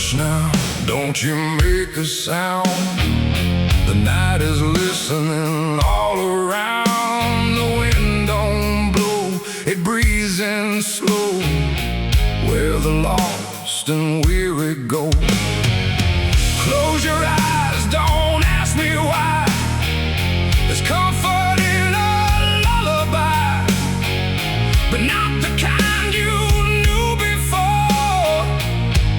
Hush now, don't you make a sound. The night is listening all around. The wind don't blow, it breathes in slow, where the lost and weary go. Close your eyes, don't ask me why. There's comfort in a lullaby, but not the kind you knew before.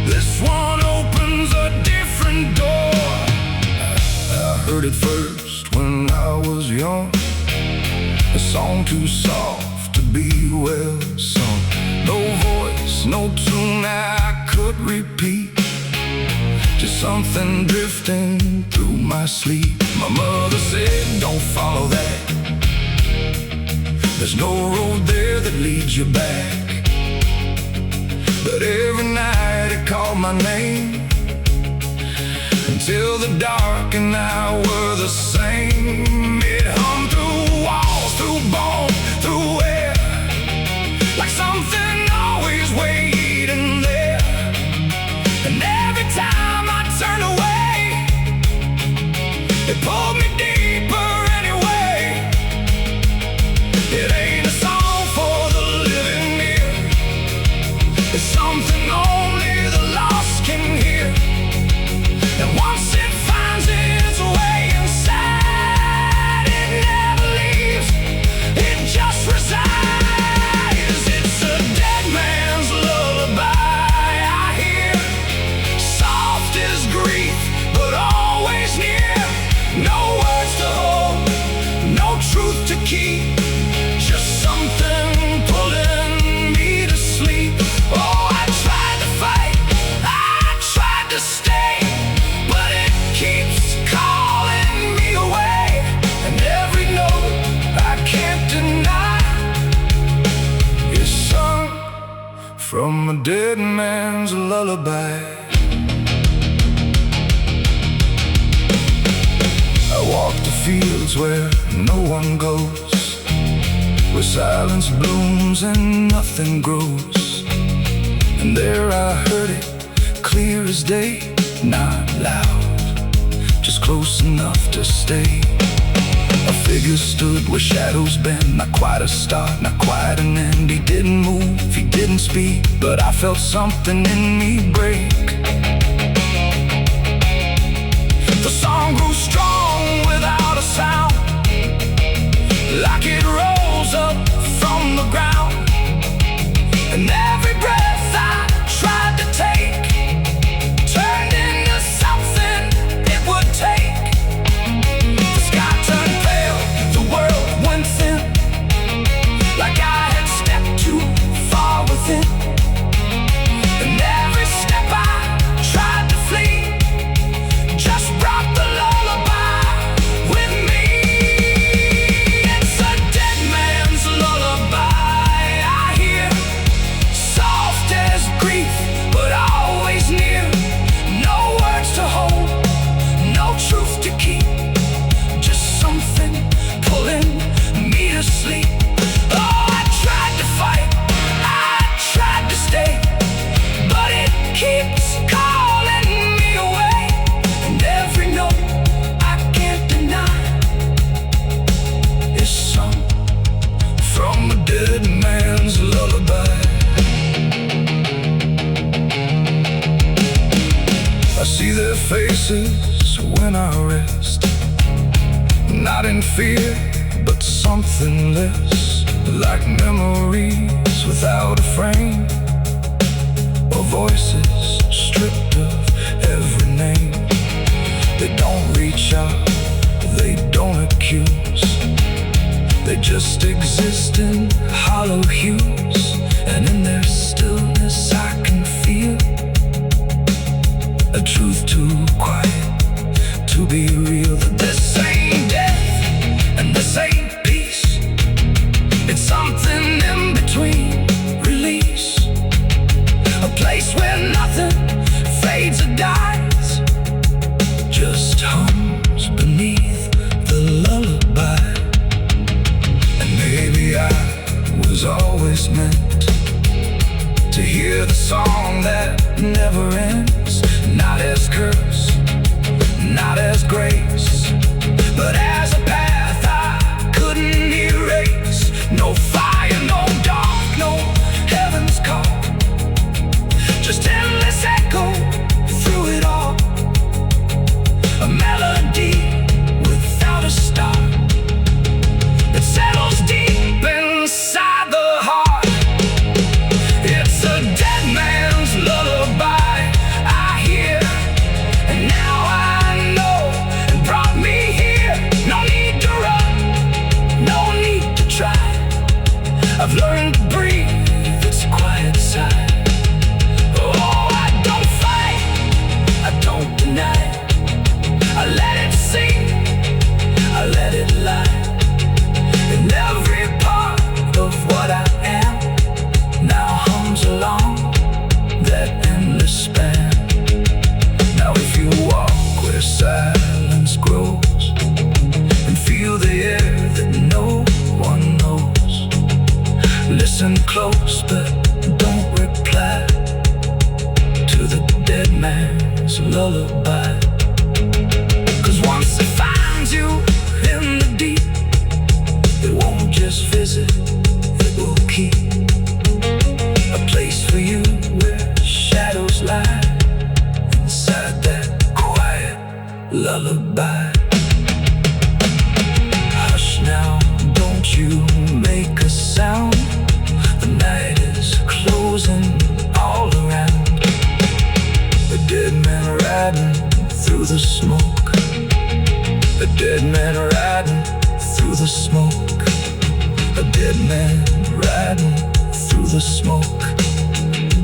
This one opens a different door. I heard it first when I was young, a song too soft to be well sung. No voice, no tune I could repeat, just something drifting through my sleep. My mother said, don't follow that. There's no road there that leads you back. But every night it called my name, until the dark and I were the same. It hummed through walls, through bone, through air, like something always waiting there. And every time I turned away, it pulled me deeper anyway. It ain't a song for the living ear, it's something only the lost can hear. And once it finds its way inside, it never leaves, it just resides. It's a dead man's lullaby I hear, soft as grief, but always near. No words to hold, no truth to keep, just something pulling me to sleep. Oh, I tried to fight, I tried to stay, but it keeps calling me away. And every note I can't deny is sung from a dead man's lullaby. I walk the fields where no one goes, where silence blooms and nothing grows. And there I heard it, clear as day, not loud, just close enough to stay. A figure stood where shadows bend, not quite a start, not quite an end. He didn't move, he didn't speak, but I felt something in me break. The song grew strong without a sound, like it rose up from the ground. And every breath I tried to take turned into something it would take. The sky turned pale, the world went thin, like I had stepped too far within. And every step I tried to flee just brought the lullaby with me. It's a dead man's lullaby I hear, soft as grief, but always near. No words to hold, no truth to keep, just something pulling me to sleep. Oh, I tried to fight, I tried to stay, but it keeps calling me away. And every note I can't deny is sung from a dead man's lullaby. I see their faces when I rest, not in fear, but something less, like memories without a frame, or voices stripped of every name. They don't reach out, they don't accuse, they just exist in hollow hues. And in their stillness I can feel a truth too quiet to be real. That this ain't death and this ain't peace, it's something in between. Release, a place where nothing fades or dies, just hums beneath the lullaby. And maybe I was always meant to hear the song that never ends, not as curse, not as grace, but as a path I couldn't erase. No fire, no dark, no heaven's call, just endless echo through it all. A melody without a start that settles deep inside the heart. It's a dead man's lullaby I hear, and now I know it brought me here. No need to run, no need to try. I've learned to breathe its quiet side. Oh, I don't fight, I don't deny. I let it sing, I let it lie. And every part of what I am now hums along that endless span. Now if you walk where silence grows and feel the air that no one knows, listen close but don't reply to the dead man's lullaby. 'Cause once it finds you in the deep, it won't just visit, it will keep a place for you where shadows lie inside that quiet lullaby. Hush now, don't you make a sound. The night is closing all around. A dead man riding through the smoke. A dead man riding through the smoke. A dead man riding through the smoke,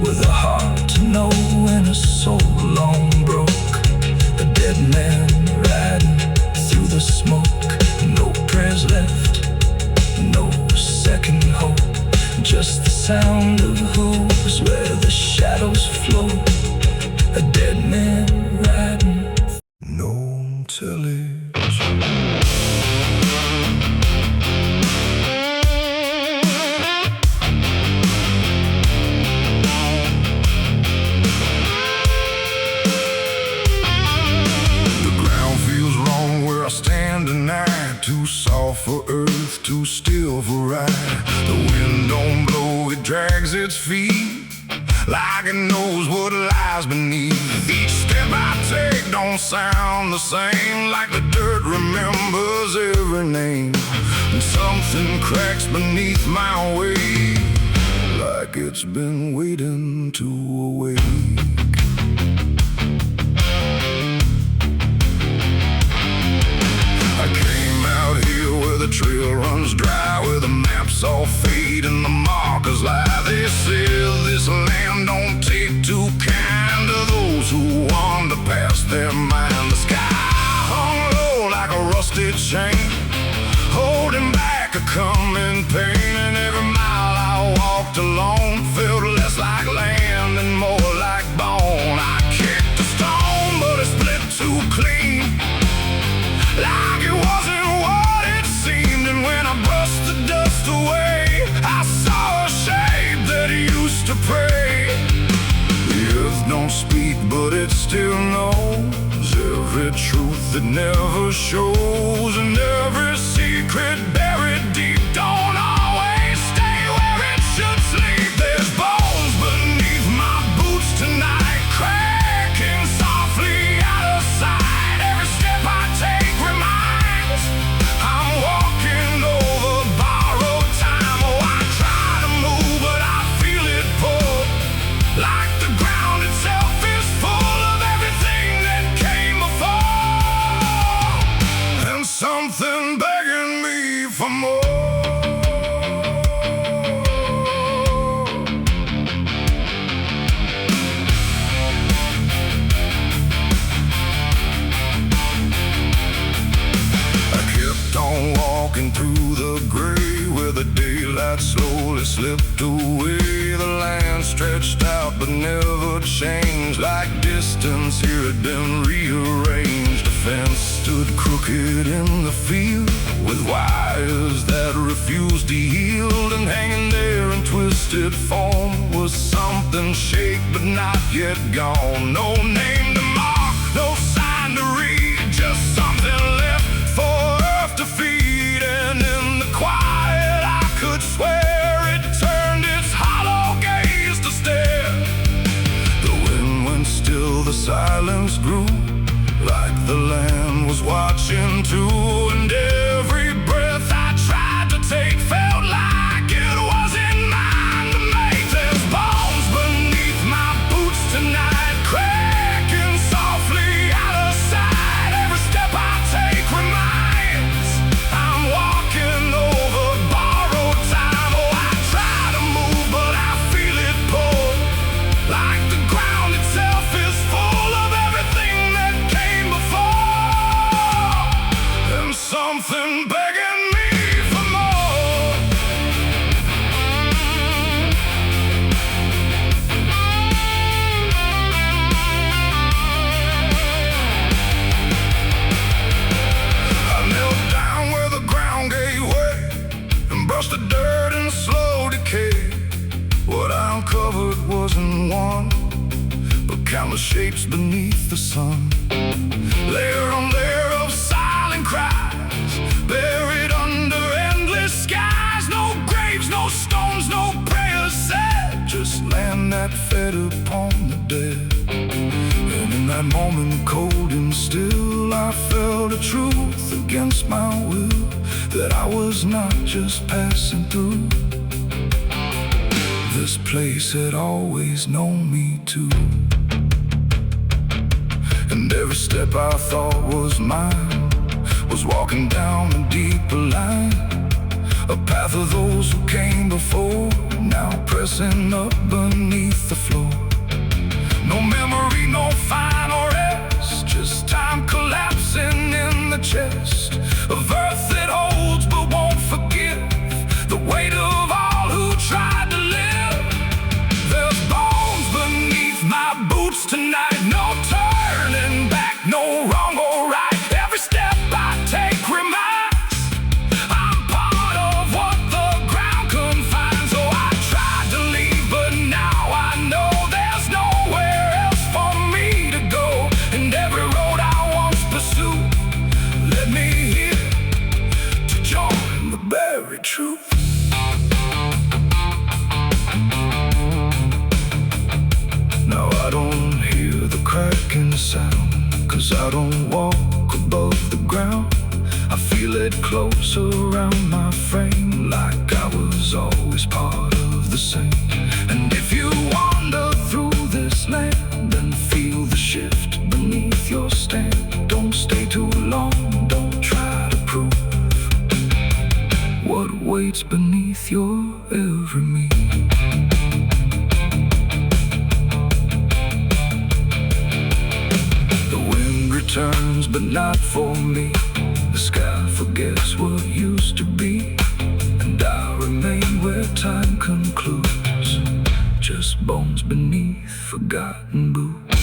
with a heart to know and a soul long broke. A dead man riding through the smoke. No prayers left, no second hope, just the sound of hooves where the shadows flow. A dead man riding, no television. Too soft for earth, too still for ride. The wind don't blow, it drags its feet like it knows what lies beneath. Each step I take don't sound the same, like the dirt remembers every name. And something cracks beneath my weight, like it's been waiting to awake. I came out here where the trail runs dry, where the maps all fade and the markers lie. They said this land don't take too kind to those who wander past their mind. The sky hung low like a rusted chain, holding back a coming pain. And every mile I walked alone felt less like land and more like bone. I kicked a stone, but it split too clean, like it wasn't what it seemed. And when I brushed the dust away, I saw a shape that used to pray. The earth don't speak, but it still knows every truth that never shows, and every secret buried deep don't always stay where it should sleep. There's bones beneath my boots tonight, cracking softly out of sight. Every step I take reminds I'm walking over borrowed time. Oh, I try to move, but I feel it pull, like the ground itself is full of everything that came before, and something begging me for more. Walking through the gray where the daylight slowly slipped away. The land stretched out but never changed, like distance here had been rearranged. A fence stood crooked in the field, with wires that refused to yield. And hanging there in twisted form was something shaped but not yet gone. No name to flowers grew, like the land was watching too. And every breath I tried to take felt like it wasn't mine to make. There's bones beneath my boots tonight, cracking softly out of sight. Every step I take reminds I'm walking over borrowed time. Oh, I try to move, but I feel it pull, like the ground itself is full of everything that came before, and something begging me for more. I knelt down where the ground gave way and brushed the dirt in slow decay. What I uncovered wasn't one, but countless shapes beneath the sun. Layer on layer of silent cries, buried under endless skies. No graves, no stones, no prayers said, just land that fed upon the dead. And in that moment, cold and still, I felt a truth against my will, that I was not just passing through. This place had always known me too. And every step I thought was mine was walking down a deeper line, a path of those who came before, now pressing up beneath the floor. No memory, no final rest, just time collapsing in the chest of earth that holds but won't forgive the weight of all who tried to live. There's bones beneath my boots tonight, no turning back, no wrong or right. Every step I take reminds I'm part of what the ground confines. So I tried to leave, but now I know there's nowhere else for me to go. And every road I once pursued led me here to join the buried truth. Now I don't hear the cracking sound, 'cause I don't walk above the ground. I feel it close around my frame, like I was always part of the same. And if you wander through this land and feel the shift beneath your stand, don't stay too long, don't try to prove what waits beneath your every move. Turns, but not for me. The sky forgets what used to be, and I remain where time concludes, just bones beneath forgotten boots.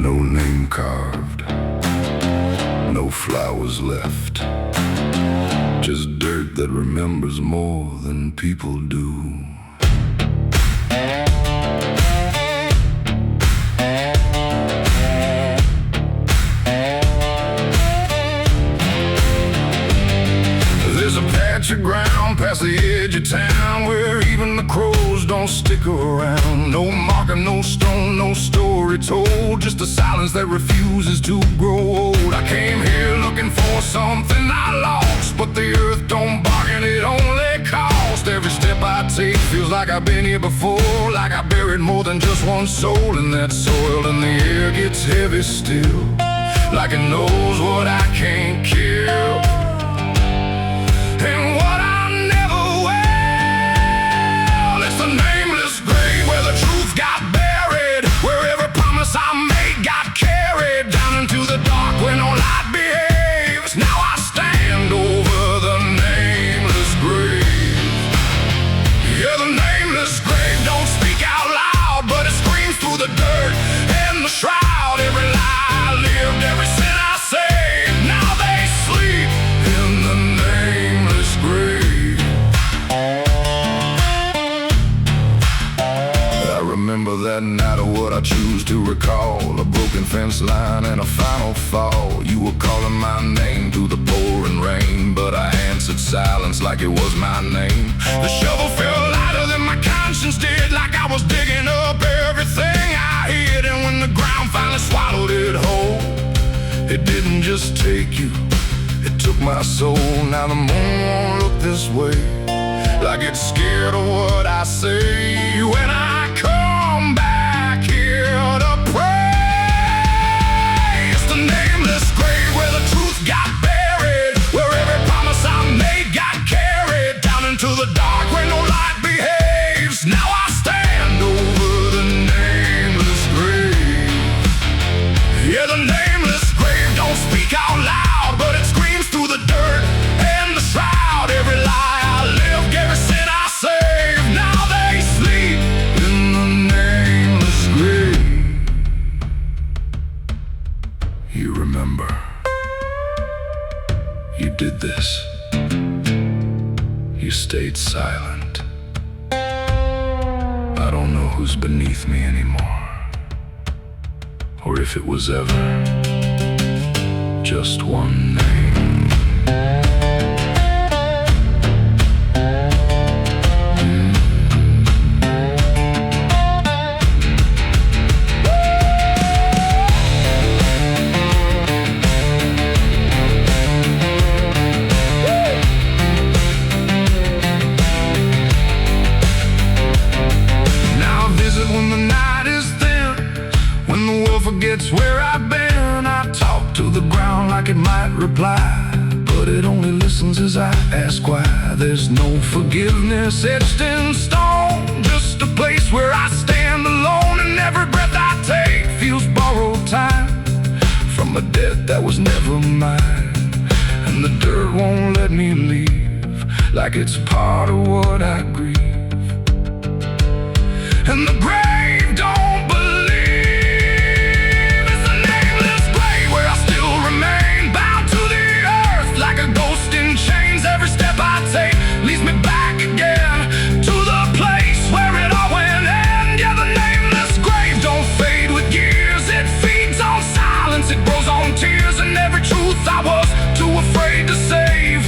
No name carved, no flowers left, just dirt that remembers more than people do. There's a patch of ground past the edge of town where even the crows don't stick around. No marker, no stone, no story told, just a silence that refuses to grow old. I came here looking for something I lost, but the earth don't bargain, it only cost. Every step I take feels like I've been here before, like I buried more than just one soul in that soil. And the air gets heavy still, like it knows what I can't kill, and what I never will. It's the nameless grave where the truth got buried, where every promise I made got carried down into the dark where no light behaves. Now I stand over the nameless grave. Yeah, the nameless grave don't speak out loud, but it screams through the dirt and the shroud. Every lie I lived, every sin I saved, now they sleep in the nameless grave. I remember that night of what I choose to recall, a broken fence line and a final fall. You were calling my name through the pouring rain, but but I answered silence like it was my name. The shovel felt lighter than my conscience did, like I was digging up everything I hid. And when the ground finally swallowed it whole, it didn't just take you, it took my soul. Now the moon won't look this way, like it's scared of what I say. When I come back here to pray, it's the nameless grave where the truth got buried, where every promise I made got carried down into the dark where no light behaves. Now I stand over the nameless grave. Yeah, the nameless grave don't speak out loud, but it screams through the dirt and the shroud. Every lie I lived, every sin I saved, now they sleep in the nameless grave. You remember, you did this. You stayed silent. I don't know who's beneath me anymore, or if it was ever just one name. Forgets where I've been. I talk to the ground like it might reply, but it only listens as I ask why. There's no forgiveness etched in stone, just a place where I stand alone. And every breath I take feels borrowed time from a debt that was never mine. And the dirt won't let me leave, like it's part of what I grieve. And the grave don't believe. Every step I take leads me back again to the place where it all went end. Yeah, the nameless grave don't fade with years. It feeds on silence, it grows on tears. And every truth I was too afraid to save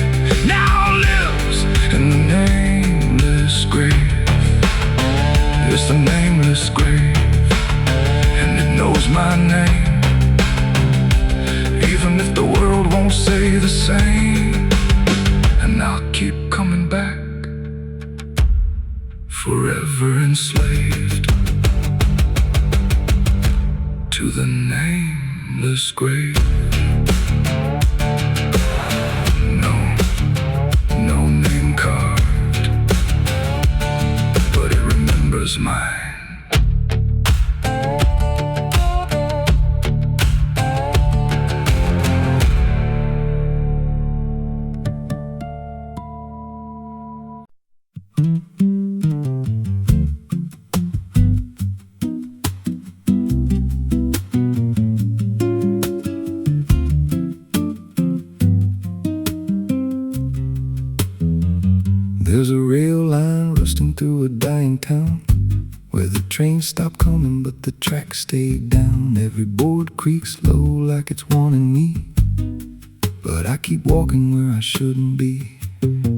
now lives in the nameless grave. It's the nameless grave, and it knows my name, even if the world won't say the same. And I'll keep coming back, forever enslaved to the nameless grave. No name carved, but it remembers mine. There's a rail line rusting through a dying town, where the trains stop coming but the tracks stay down. Every board creaks low like it's warning me, but I keep walking where I shouldn't be.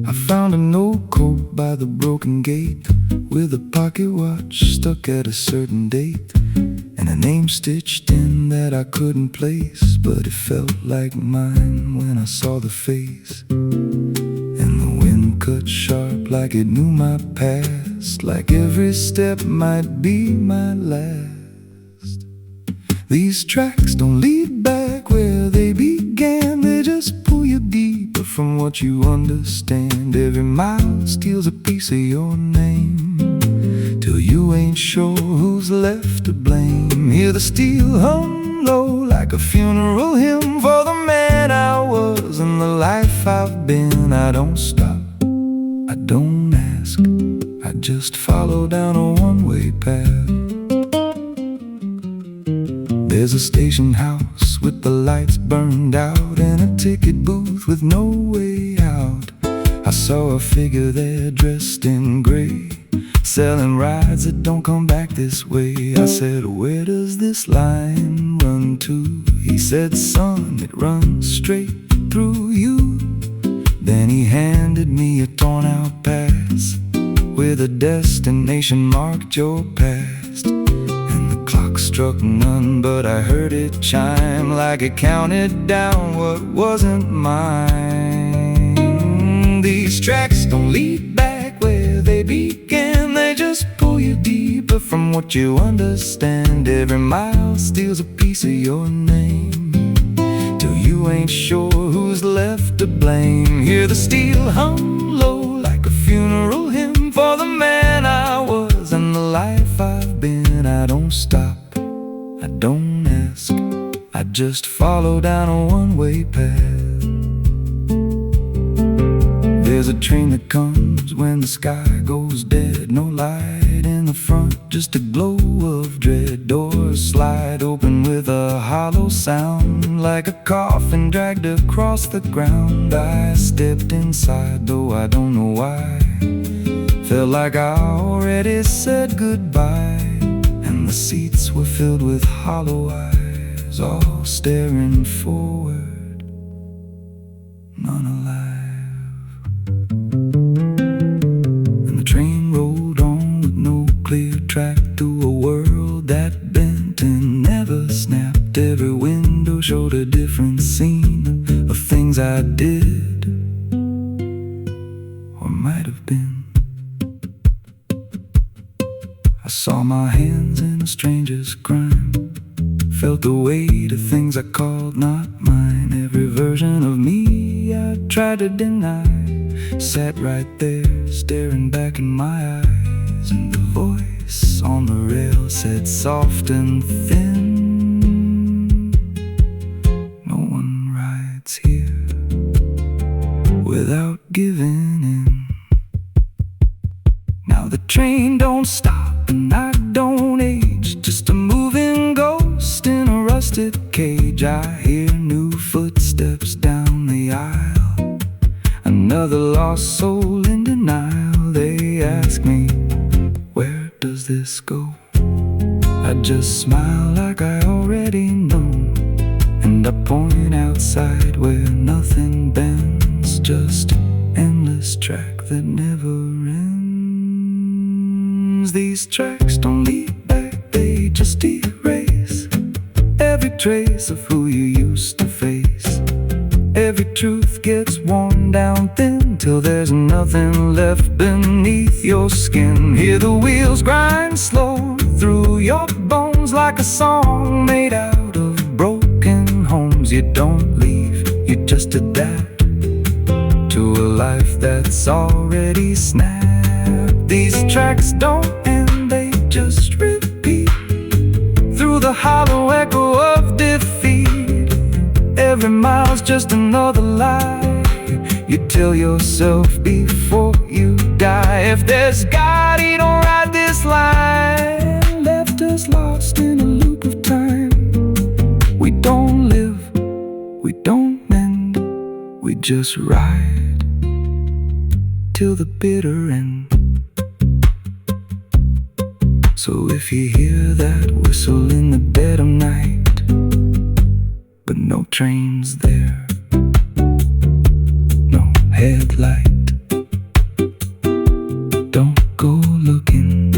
I found an old coat by the broken gate, with a pocket watch stuck at a certain date, and a name stitched in that I couldn't place, but it felt like mine when I saw the face. And the wind cut sharp like it knew my past, like every step might be my last. These tracks don't lead back where they began, they just pull you deeper from what you understand. Every mile steals a piece of your name, till you ain't sure who's left to blame. Hear the steel hum low like a funeral hymn for the man I was and the life I've been. I don't stop, I don't ask, I just follow down a one-way path. There's a station house with the lights burned out, and a ticket booth with no way out. I saw a figure there dressed in gray, selling rides that don't come back this way. I said, where does this line run to? He said, son, it runs straight through you. Then he handed me a torn out pass with a destination marked your past. And the clock struck none, but I heard it chime like it counted down what wasn't mine. These tracks don't lead back where they began, they just pull you deeper from what you understand. Every mile steals a piece of your name, till you ain't sure who's left to blame. Hear the steel hum low like a funeral hymn for the man I was and the life I've been. I don't stop, I don't ask, I just follow down a one-way path. There's a train that comes when the sky goes dead. No light in the front, just a glow of dread. Doors slide open with a hollow sound, like a coffin dragged across the ground. I stepped inside, though I don't know why. Felt like I already said goodbye. And the seats were filled with hollow eyes, all staring forward, none alive. And the train rolled on with no clear track through a world that bent and never snapped. Every window showed a different scene of things I did or might have been. I saw my hands in a stranger's crime, felt the weight of things I called not mine. Every version of me I tried to deny sat right there, staring back in my eyes. And the voice on the rail said soft and thin, no one rides here without giving in. Now the train don't stop and I don't age, just a moving ghost in a rusted cage. I hear new footsteps down the aisle, another lost soul in denial. They ask me, where does this go? I just smile like I already know, and I point outside where nothing bends, just an endless track that never ends. These tracks don't lead back, they just erase every trace of who you used to face. Every truth gets worn down thin till there's nothing left beneath your skin. Hear the wheels grind slow through your bones like a song made out of broken homes. You don't leave, you just adapt to a life that's already snapped. These tracks don't end, they just repeat through the hollow echo of defeat. Every mile's just another lie you tell yourself before you die. If there's God, he don't ride this line, left us lost in a loop of time. We don't live, we don't mend, we just ride till the bitter end. So if you hear that whistle in the dead of night, but no train's there, no headlight, don't go looking,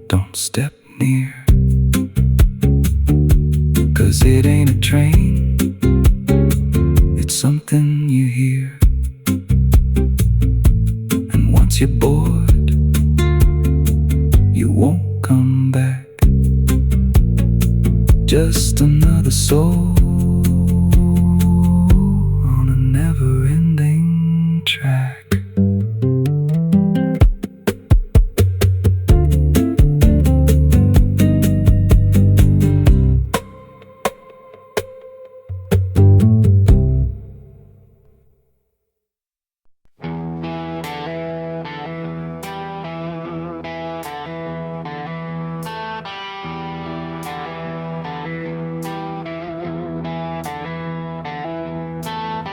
don't step near, 'cause it ain't a train, it's something you hear. And once you're bored, you won't come back. Just another soul on a never-ending track.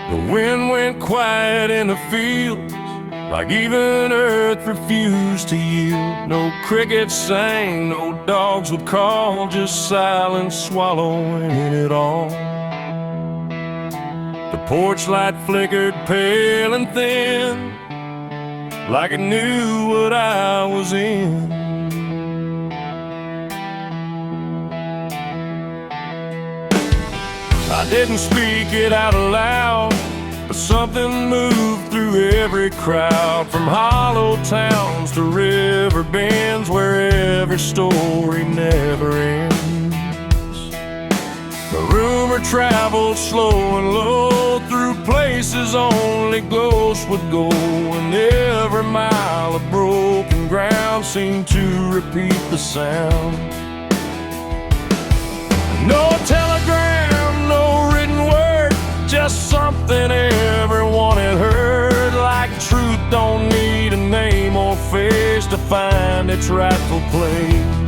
The wind went quiet in the fields, like even earth refused to yield. No crickets sang, no dogs would call, just silence swallowing it all. The porch light flickered pale and thin, like it knew what I was in. I didn't speak it out loud, but something moved through every crowd, from hollow towns to river bends, where every story never ends. The rumor traveled slow and low through places only ghosts would go, and every mile of broken ground seemed to repeat the sound. No telegram, no written word, just something everyone had heard, like truth don't need a name or face to find its rightful place.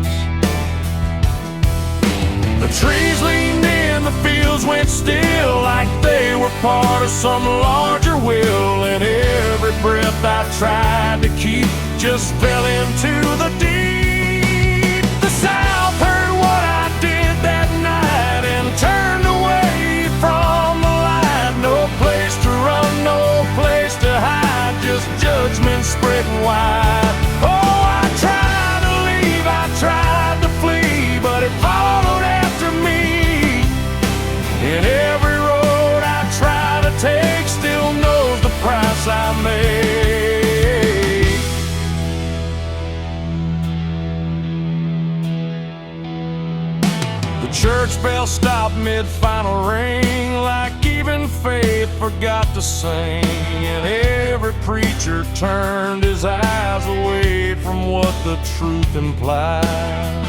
The trees leaned in, the fields went still, like they were part of some larger will, and every breath I tried to keep just fell into the deep. The South heard what I did that night and turned away from the light. No place to run, no place to hide, just judgment spreading wide. Oh, I tried to leave, I tried to flee, but it followed after me. And every road I try to take still knows the price I made. The church bell stopped mid-final ring, like even faith forgot to sing, and every preacher turned his eyes away from what the truth implied.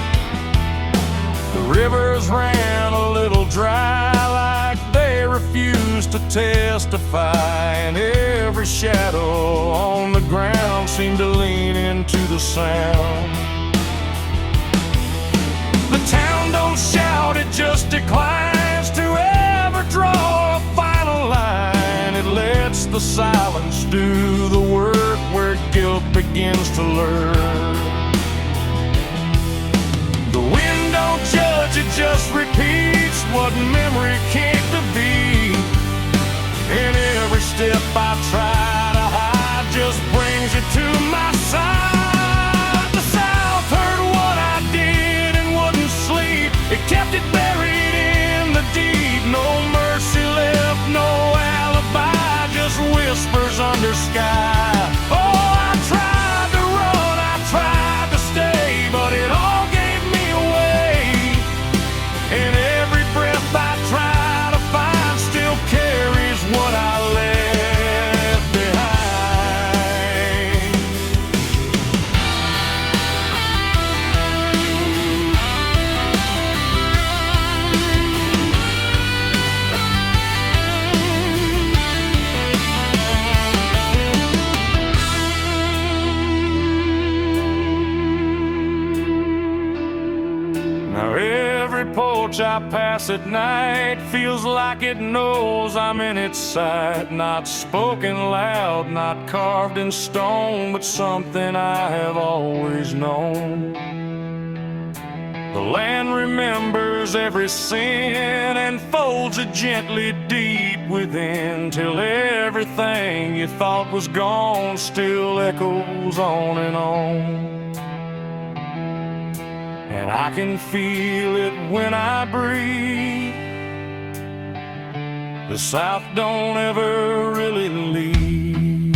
The rivers ran a little dry, like they refused to testify, and every shadow on the ground seemed to lean into the sound. The town don't shout, it just declines to ever draw a final line. It lets the silence do the work where guilt begins to learn. The wind don't judge, it just repeats what memory came to be. And every step I try to hide just brings you to my side. The South heard what I did and wouldn't sleep. It kept it buried in the deep. No mercy left, no alibi, just whispers under sky. Oh, I tried to run, I tried to stay, but it all gave me away. And every breath I try to find still carries what I left behind. Now every porch I pass at night feels like it knows I'm in its sight. Not spoken loud, not carved in stone, but something I have always known. The land remembers every sin and folds it gently deep within, till everything you thought was gone still echoes on and on. And I can feel it when I breathe. The South don't ever really leave.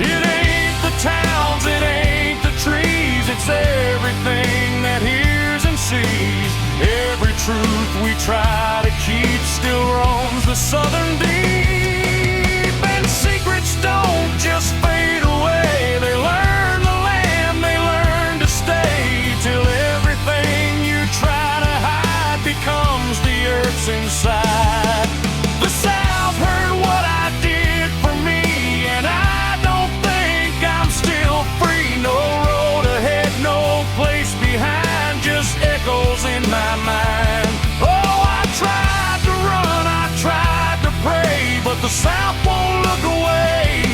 It ain't the towns, it ain't the trees, it's everything that hears and sees. Every truth we try to keep still roams the southern deep. And secrets don't just fade away, they learn the land, they learn to stay, till everything you try to hide becomes the earth's inside. The South heard what I did for me, and I don't think I'm still free. No road ahead, no place behind, just echoes in my mind. Oh, I tried to run, I tried to pray, but the South won't look away.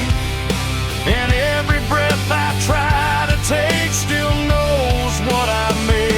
And every breath I try to take still knows what I made.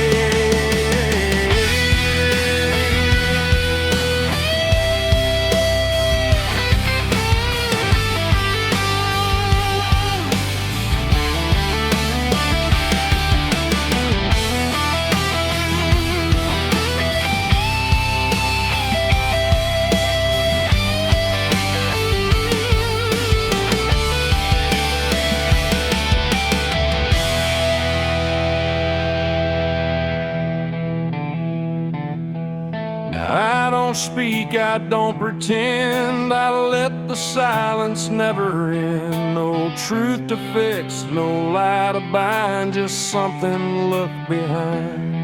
don't speak, I don't pretend. I let the silence never end. No truth to fix, no lie to bind, just something to look behind.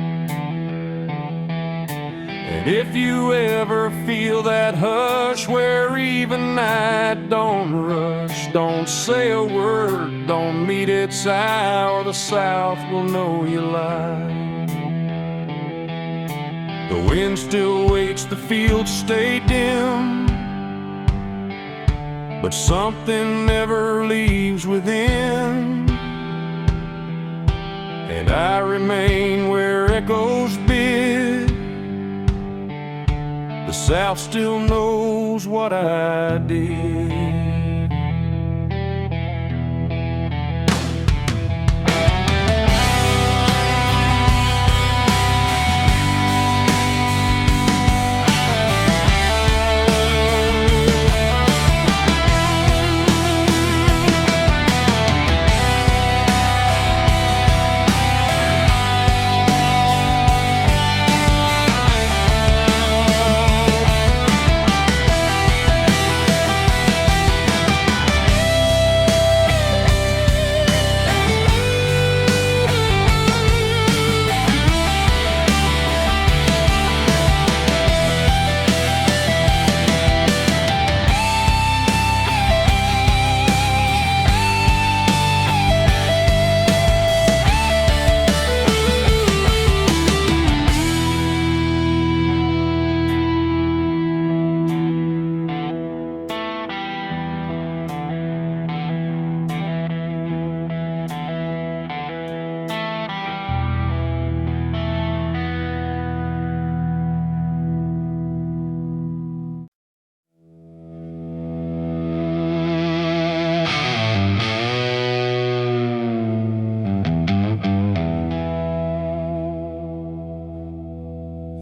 And if you ever feel that hush where even night don't rush, don't say a word, don't meet its eye, or the South will know you lie. The wind still waits, the fields stay dim, but something never leaves within. And I remain where echoes bid. The South still knows what I did.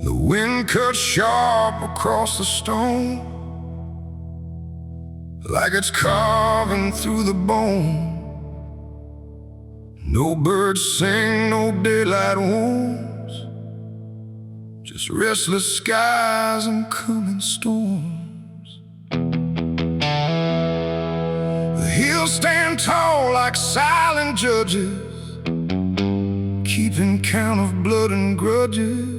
The wind cuts sharp across the stone, like it's carving through the bone. No birds sing, no daylight wounds, just restless skies and coming storms. The hills stand tall like silent judges, keeping count of blood and grudges.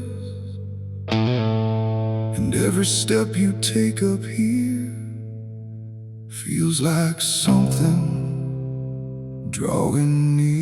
And every step you take up here feels like something drawing near.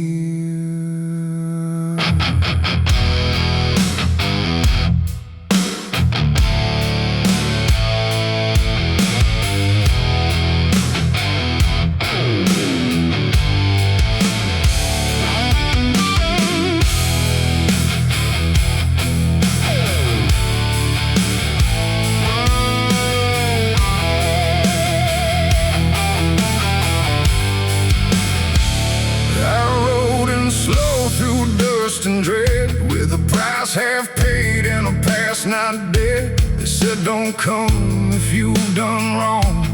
And dread, with a price half paid and a past not dead. They said don't come if you've done wrong.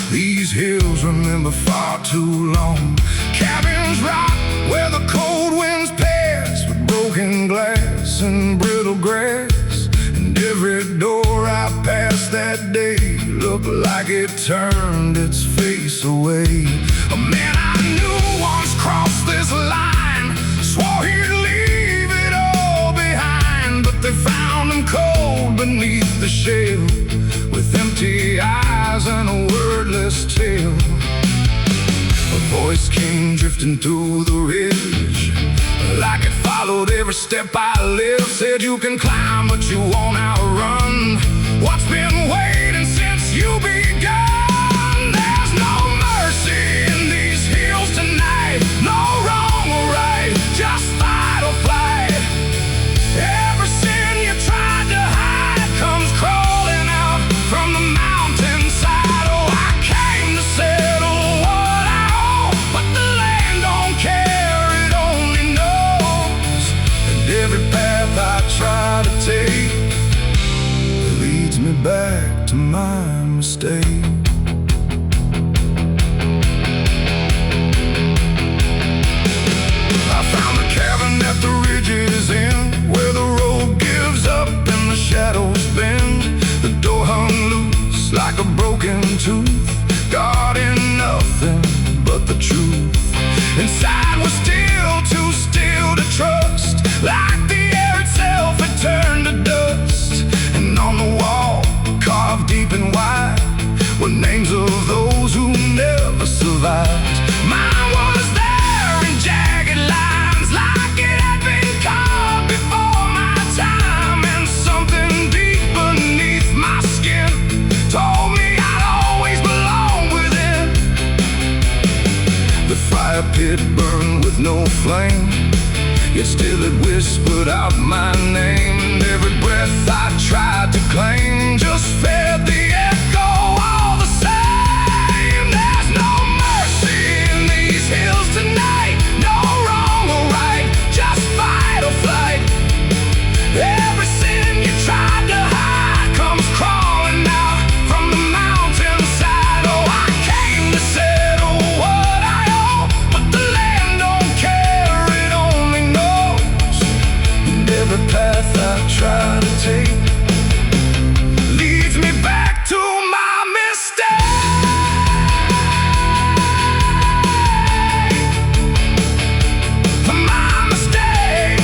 These hills remember far too long. Cabins rock where the cold winds pass, with broken glass and brittle grass. And every door I passed that day looked like it turned its face away. A man I knew once crossed this line, swore he'd leave it all behind, but they found him cold beneath the shell, with empty eyes and a wordless tale. A voice came drifting through the ridge, like it followed every step I lived. Said you can climb but you won't outrun what's been waiting since you begun. There's no mercy in these hills tonight, no wrong or right, just fight or flight. Every sin you tried to hide comes crawling out from the mountainside. Oh, I came to settle what I owe, but the land don't care, it only knows. And every path I try to take leads me back to my mistake. I found a cabin at the ridge's end, where the road gives up and the shadows bend. The put out my name, and every breath I tried to claim just fed the echo all the same. There's no mercy in these hills tonight, no wrong or right, just fight or flight. Every sin you tried to hide comes crawling out from the mountainside. Oh, I came to settle what I owe, but the land don't care, it only knows. And every path I try to take leads me back to my mistake. My mistake.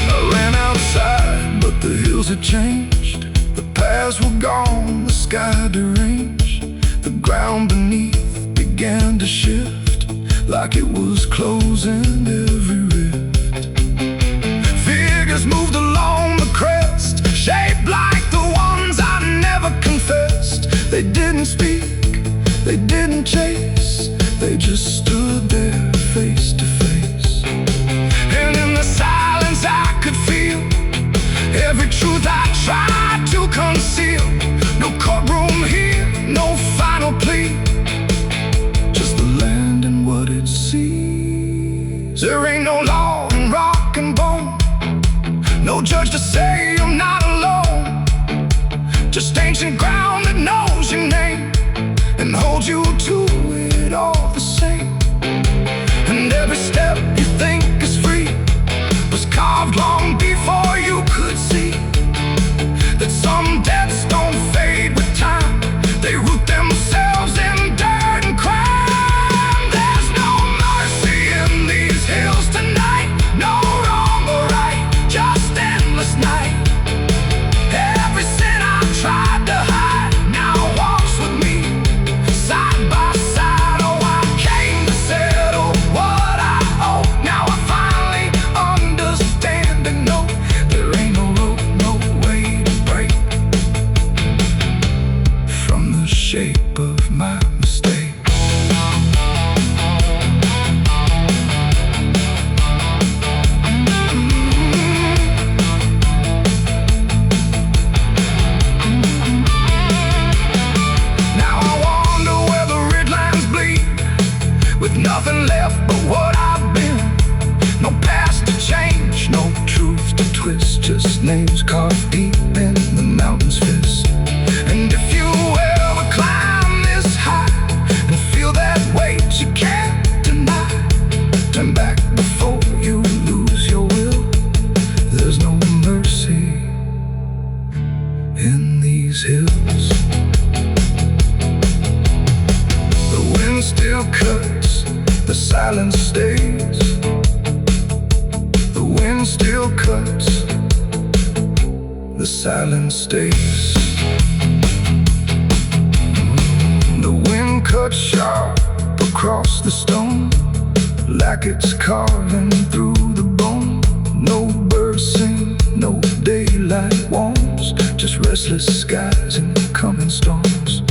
I ran outside, but the hills had changed. The paths were gone, the sky deranged. The ground beneath began to shift, like it was closing every rift. Figures moved along the crest, shaped like the ones I never confessed. They didn't speak, they didn't chase, they just stood there face to face. And in the silence I could feel every truth I tried to conceal. No courtroom here, no final plea, just the land and what it sees. There ain't no law in rock and bone, no judge to say I'm not alone, just ancient ground that knows your name and holds you to it all the same. And every step you think is free was carved long before you could see that some debts don't fade with time, they root themselves in dirt and crime. There's no mercy in these hills tonight, no wrong or right, just endless night. Every sin I tried to hide now walks with me, side by side. Oh, I came to settle what I owe. Now I finally understand and know there ain't no road, no way to break from the shape of my mistake. Now I wonder where the ridgelands bleed, with nothing left but what I've been. No past to change, no truth to twist, just names carved deep in the mountain's fist. And if you ever climb this high and feel that weight you can't deny, turn back before you lose your will. There's no mercy in these hills. The wind still cuts, the silence stays. The wind still cuts, the silence stays. The wind cuts sharp across the stone, like it's carving through the bone. No birds sing, no daylight warms, just restless skies and coming storms.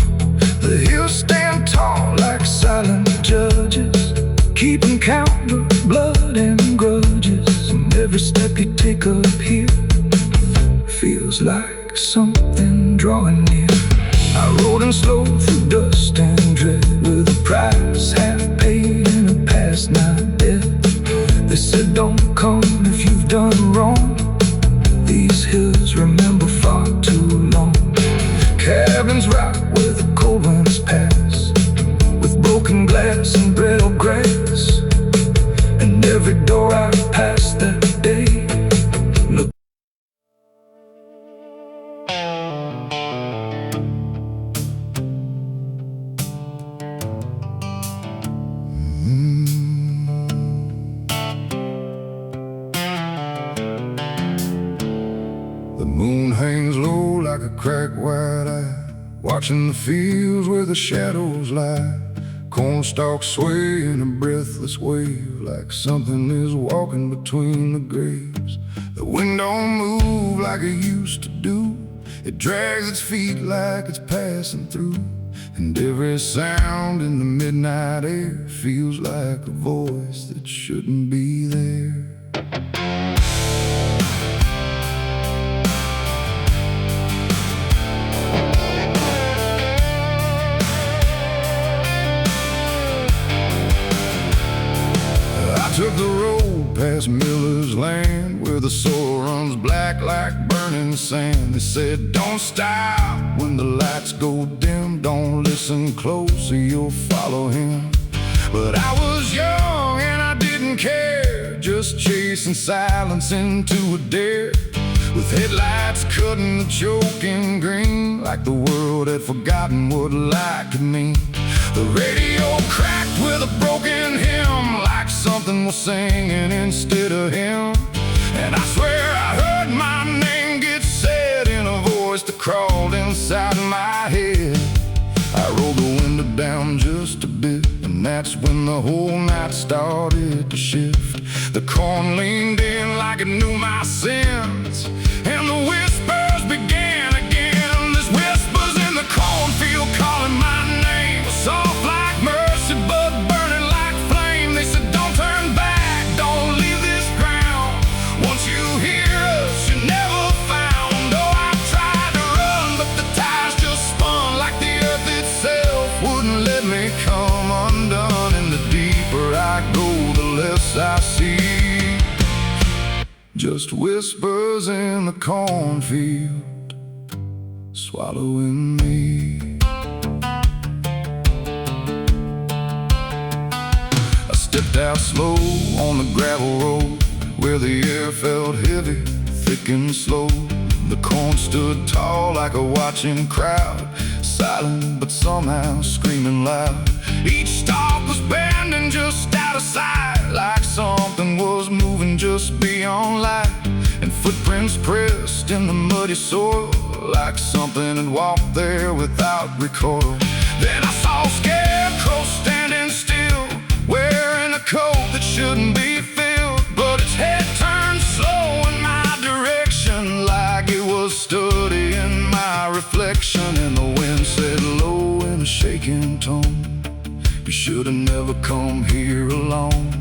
The hills stand tall like silent judges, keeping count of blood and grudges. And every step you take up here feels like something drawing near. I rode in slow through dust and dread, with a price half paid and a past not dead. They said don't come if you've done wrong, these hills remember far too long. Cabins rock where the cold winds pass, with broken glass and brittle grass. And every door I passed that day looked. The moon hangs low like a cracked white eye, watching the fields where the shadows lie. Corn stalks sway in a breathless wave, like something is walking between the graves. The wind don't move like it used to do, it drags its feet like it's passing through. And every sound in the midnight air feels like a voice that shouldn't be there. I took the road past Miller's land, where the soil runs black like burning sand. They said, don't stop when the lights go dim, don't listen close or you'll follow him. But I was young and I didn't care, just chasing silence into a dare, with headlights cutting the choking green, like the world had forgotten what light could mean. The radio cracked with a broken hymn, like something was singing instead of him. And I swear I heard my name get said in a voice that crawled inside my head. I rolled the window down just a bit, and that's when the whole night started to shift. The corn leaned in like it knew my sins, and the whispers began again. There's whispers in the cornfield calling my name, soft like mercy but burning like flame. They said, don't turn back, don't leave this ground. Once you hear us, you're never found. Oh, I tried to run, but the tires just spun, like the earth itself wouldn't let me come undone. And the deeper I go, the less I see, just whispers in the cornfield swallowing me. I stepped out slow on the gravel road, where the air felt heavy, thick and slow. The corn stood tall like a watching crowd, silent but somehow screaming loud. Each stalk was bending just out of sight, like something was moving just beyond light. And footprints pressed in the muddy soil, like something had walked there without recoil. Then I saw a scarecrow standing still, wearing a coat that shouldn't be filled, but its head turned slow in my direction, like it was studying my reflection. And the wind said low in a shaking tone, you should have never come here alone.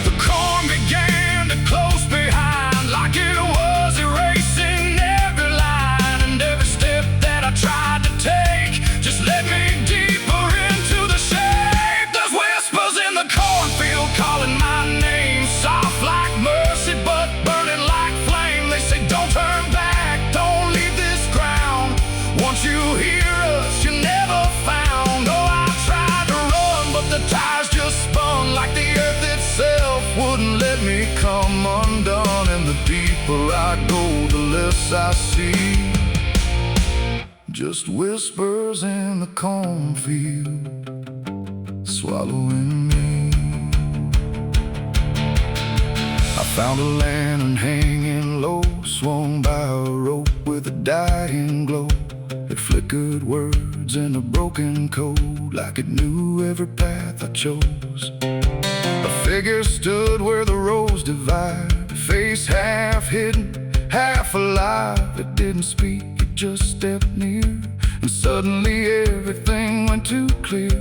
The corn began to close behind, like it was erasing every line. And every step that I tried to take just led me deeper into the shade. There's whispers in the cornfield calling my name, soft like mercy but burning like flame. They say, don't turn back, don't leave this ground. Once you hear us, you're never found. Oh, I tried to run, but the tires just spun, like the earth itself wouldn't let me come undone. And the deeper I go, the less I see, just whispers in the cornfield swallowing me. I found a lantern hanging low, swung by a rope with a dying glow. It flickered words in a broken code, like it knew every path I chose. A figure stood where the roads divide, face half hidden, half alive. It didn't speak, it just stepped near, and suddenly everything went too clear.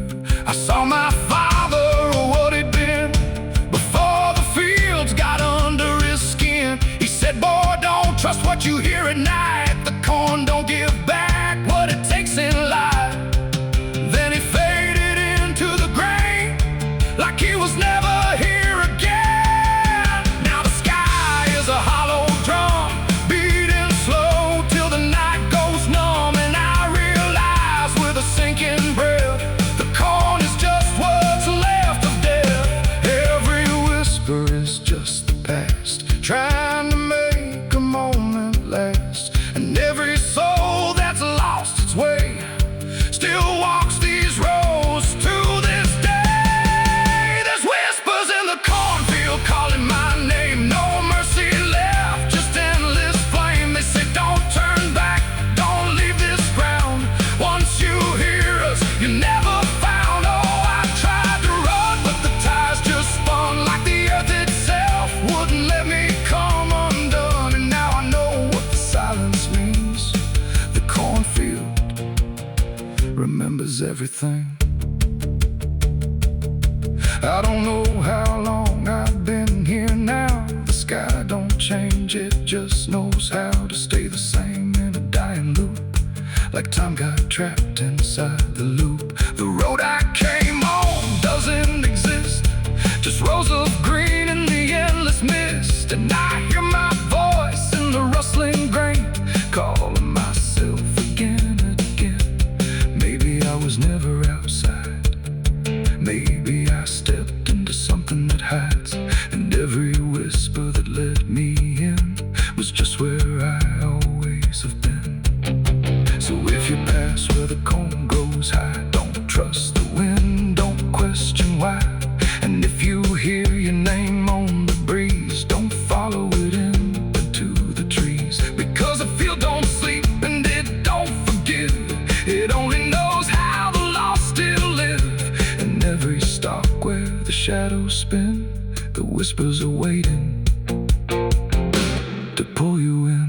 I saw my father, or what he'd been, before the fields got under his skin. He said, boy, don't trust what you hear at night. The corn don't give back what it takes in life. Then he faded into the grain, like he was never here again. Now the sky is a hollow drum, beating slow till the night goes numb. And I realize with a sinking breath, the corn is just what's left of death. Every whisper is just the past, trying to make a moment last. And every soul that's lost its way still walks these roads to this day. There's whispers in everything. I don't know how long I've been here now. The sky don't change, it just knows how to stay the same in a dying loop. Like time got trapped inside the loop. The road I came on doesn't exist, just rows of green in the endless mist. And I hear my voice in the rustling grain, calling myself again and again. Maybe I was never outside, maybe I stepped into something that hides, and every whisper that led me in was just where I always have been. So if you pass where the comb goes high, don't trust the wind, don't question why. And if you hear your name on the breeze, don't follow it into the trees. Because the field don't sleep and it don't forgive, it only knows how the lost still live. And every stalk where the shadows spin, the whispers are waiting to pull you in.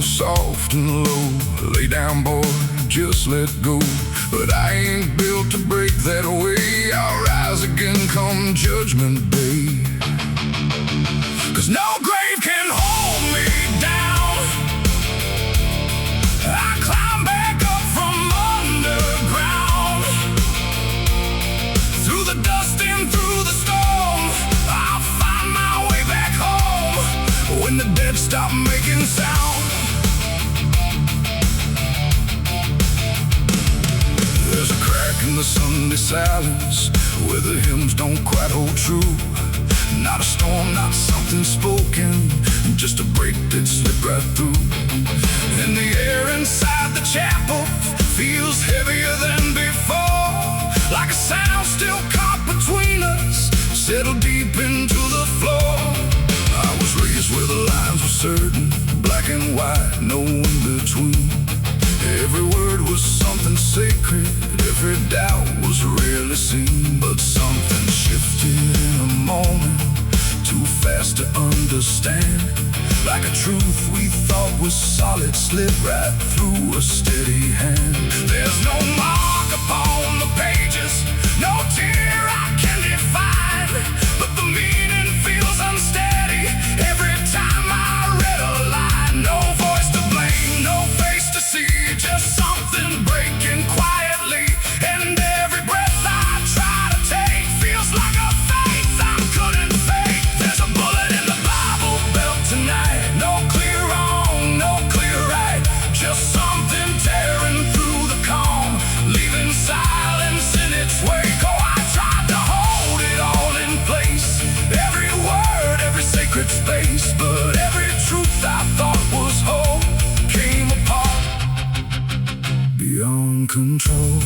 Soft and low, lay down boy, just let go. But I ain't built to break that way. I'll rise again come judgment day. 'Cause no grave can hold me down. I climb back up from underground, through the dust and through the storm. I'll find my way back home when the dead stop making sound. There's a crack in the Sunday silence where the hymns don't quite hold true. Not a storm, not something spoken, just a break that slipped right through. And the air inside the chapel feels heavier than before, like a sound still caught between us, settled deep into the floor. I was raised where the lines were certain, black and white, no in between. Every word was something sacred, every doubt was rarely seen. But something shifted in a moment, too fast to understand. Like a truth we thought was solid slipped right through a steady hand. There's no mark upon the pages, no tear I can define, but the meaning feels unsteady every time I read a line. No voice to blame, no face to see, just something breaking quietly. And every breath I try to take feels like a faith I couldn't fake. There's a bullet in the Bible belt tonight, no clear wrong, no clear right, just something tearing through the calm, leaving silence in its wake. Oh, I tried to hold it all in place, every word, every sacred space, but every truth I thought was whole came apart beyond control.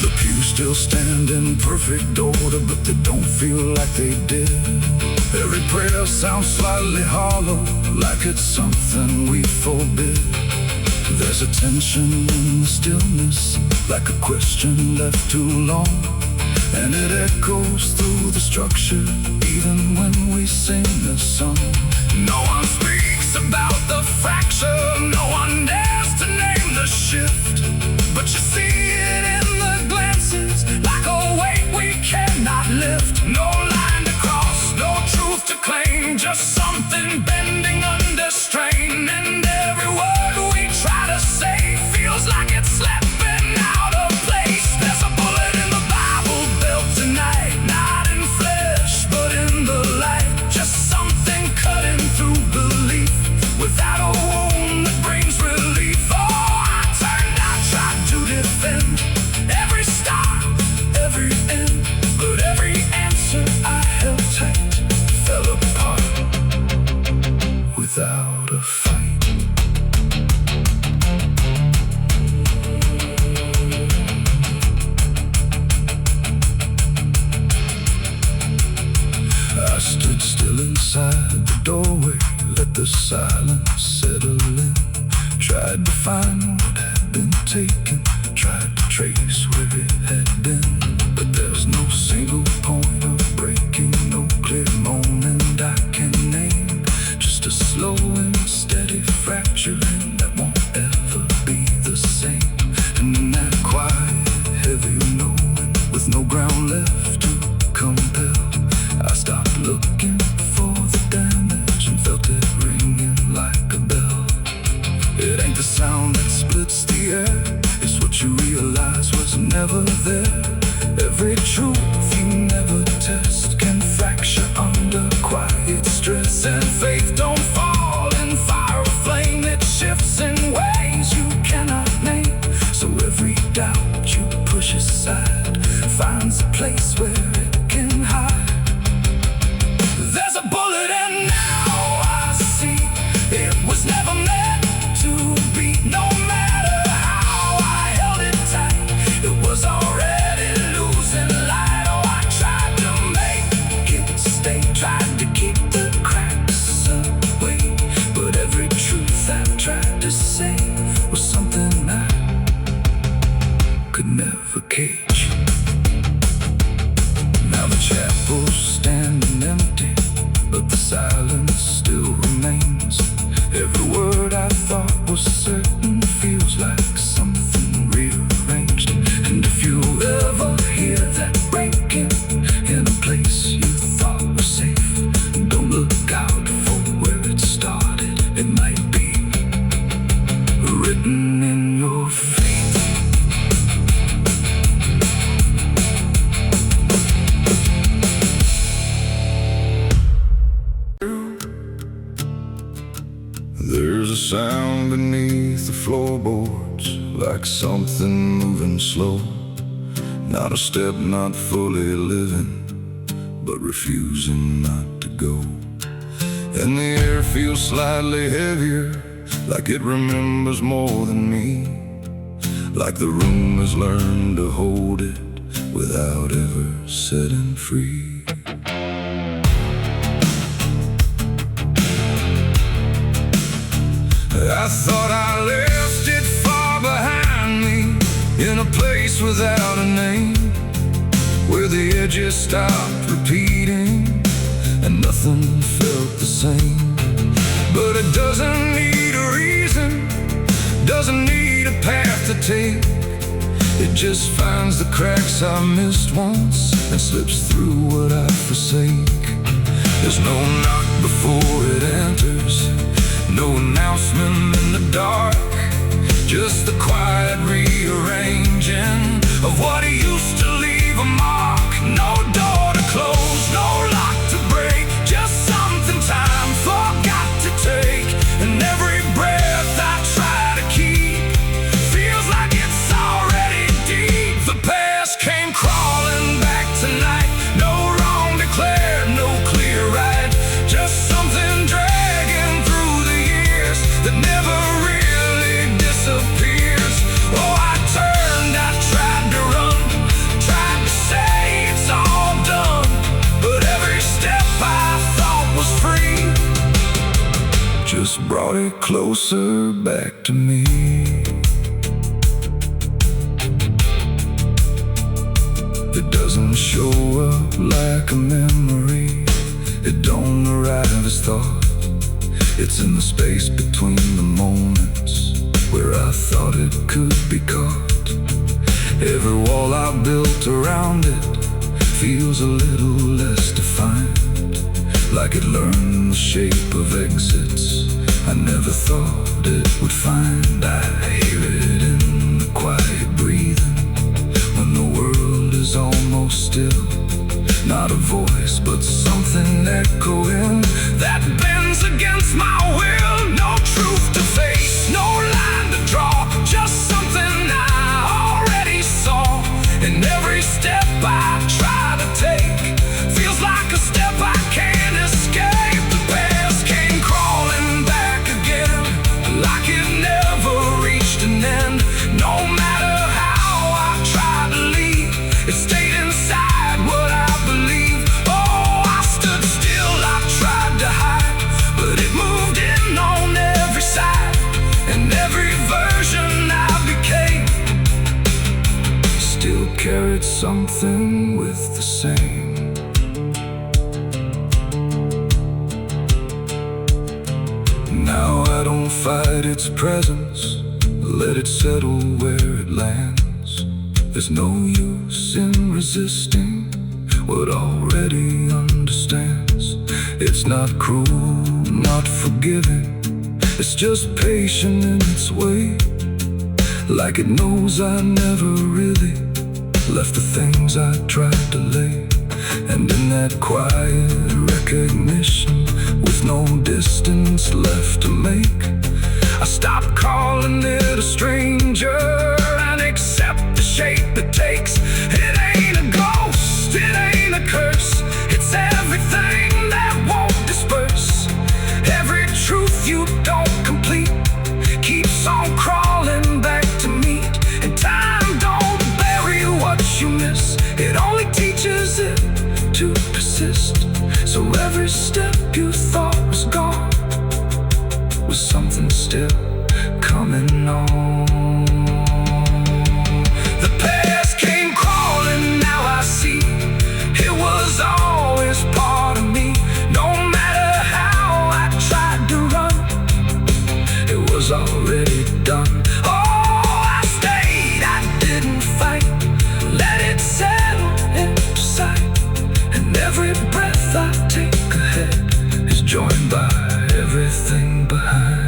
The pews still stand in perfect order, but they don't feel like they did. Every prayer sounds slightly hollow, like it's something we forbid. There's a tension in the stillness, like a question left too long, and it echoes through the structure even when we sing the song. No one speaks about the fracture, no one dares to name the shift, but you see it in the glances, like a weight we cannot lift. No line to cross, no truth to claim, just something bending under strain. And every word we try to say feels like it's slipping out of place. There's a bullet in the Bible belt tonight, not in flesh but in the light, just something cutting through belief without a wound that brings relief. Oh, I turned, I tried to defend every start, every end, but every answer the silence settle in. Tried to find what had been taken, tried to trace where it had been, but there's no single point of breaking, no clear moment I can name. Just a slow and steady fracturing that won't ever be the same. And in that quiet, heavy knowing, with no ground left to compel, I stopped looking for the damage and felt it ringing like a bell. It ain't the sound that splits the air, it's what you realize was never there. Every truth you never test can fracture under quiet stress. And faith don't fall in fire or flame, it shifts in ways you cannot name. So every doubt you push aside finds a place where it can hide. There's a bullet and now I see it was never meant to be. No matter how I held it tight, it was already losing light. Oh, I tried to make it stay, tried to keep the cracks away, but every truth I tried to say was something I could never cage. Now the chapel's standing empty, but the silence still remains. Every word I thought was certain feels like something rearranged. And if you ever hear that breaking in a place you thought was safe, don't look out for where it started. It might be written in your fate. There's a sound beneath the floorboards, like something moving slow. Not a step, not fully living, but refusing not to go. And the air feels slightly heavier, like it remembers more than me, like the room has learned to hold it without ever setting free. I thought I left it far behind me, in a place without a name, where the edges stopped repeating and nothing felt the same. But it doesn't need a reason, doesn't need a path to take. It just finds the cracks I missed once and slips through what I forsake. There's no knock before it enters, no announcement in the dark, just the quiet rearranging of what used to leave a mark. No door to close, no lock to break, just something time forgot to take. And every breath I try to keep feels like it's already deep. The past came crawling back tonight, no wrong declared, no clear right, just something dragging through the years that never really disappears. Oh, I turned, I tried to run, tried to say it's all done, but every step I thought was free just brought it closer back to me. It doesn't show up like a memory, it don't arrive as thought. It's in the space between the moments where I thought it could be caught. Every wall I built around it feels a little less defined, like it learned the shape of exits I never thought it would find. I hear it in the quiet breathing when the world is almost still. Not a voice, but something echoing that bends against my will. No truth to face, no line to draw, just something I already saw. And every step I try to take feels like a step I can't escape. The past came crawling back again, like it never reached an end. No matter how I tried to leave, it stayed inside what I believe. Oh, I stood still, I tried to hide, but it moved in. everything with the same. Now I don't fight its presence, let it settle where it lands. There's no use in resisting what already understands. It's not cruel, not forgiving, it's just patient in its way. Like it knows I never really left the things I tried to lay. And in that quiet recognition, with no distance left to make, I stop calling it a stranger and accept the shape it takes. It ain't a ghost, it ain't a curse, it's everything that won't disperse. Every truth you don't complete keeps on crawling back to meet. And time don't bury what you miss, it only teaches it to persist. So every step you thought was gone was something still coming on. The past came crawling, now I see it was always part of me. No matter how I tried to run, it was already done. Oh, I stayed, I didn't fight, let it settle into sight. And every breath I take ahead is joined by everything behind.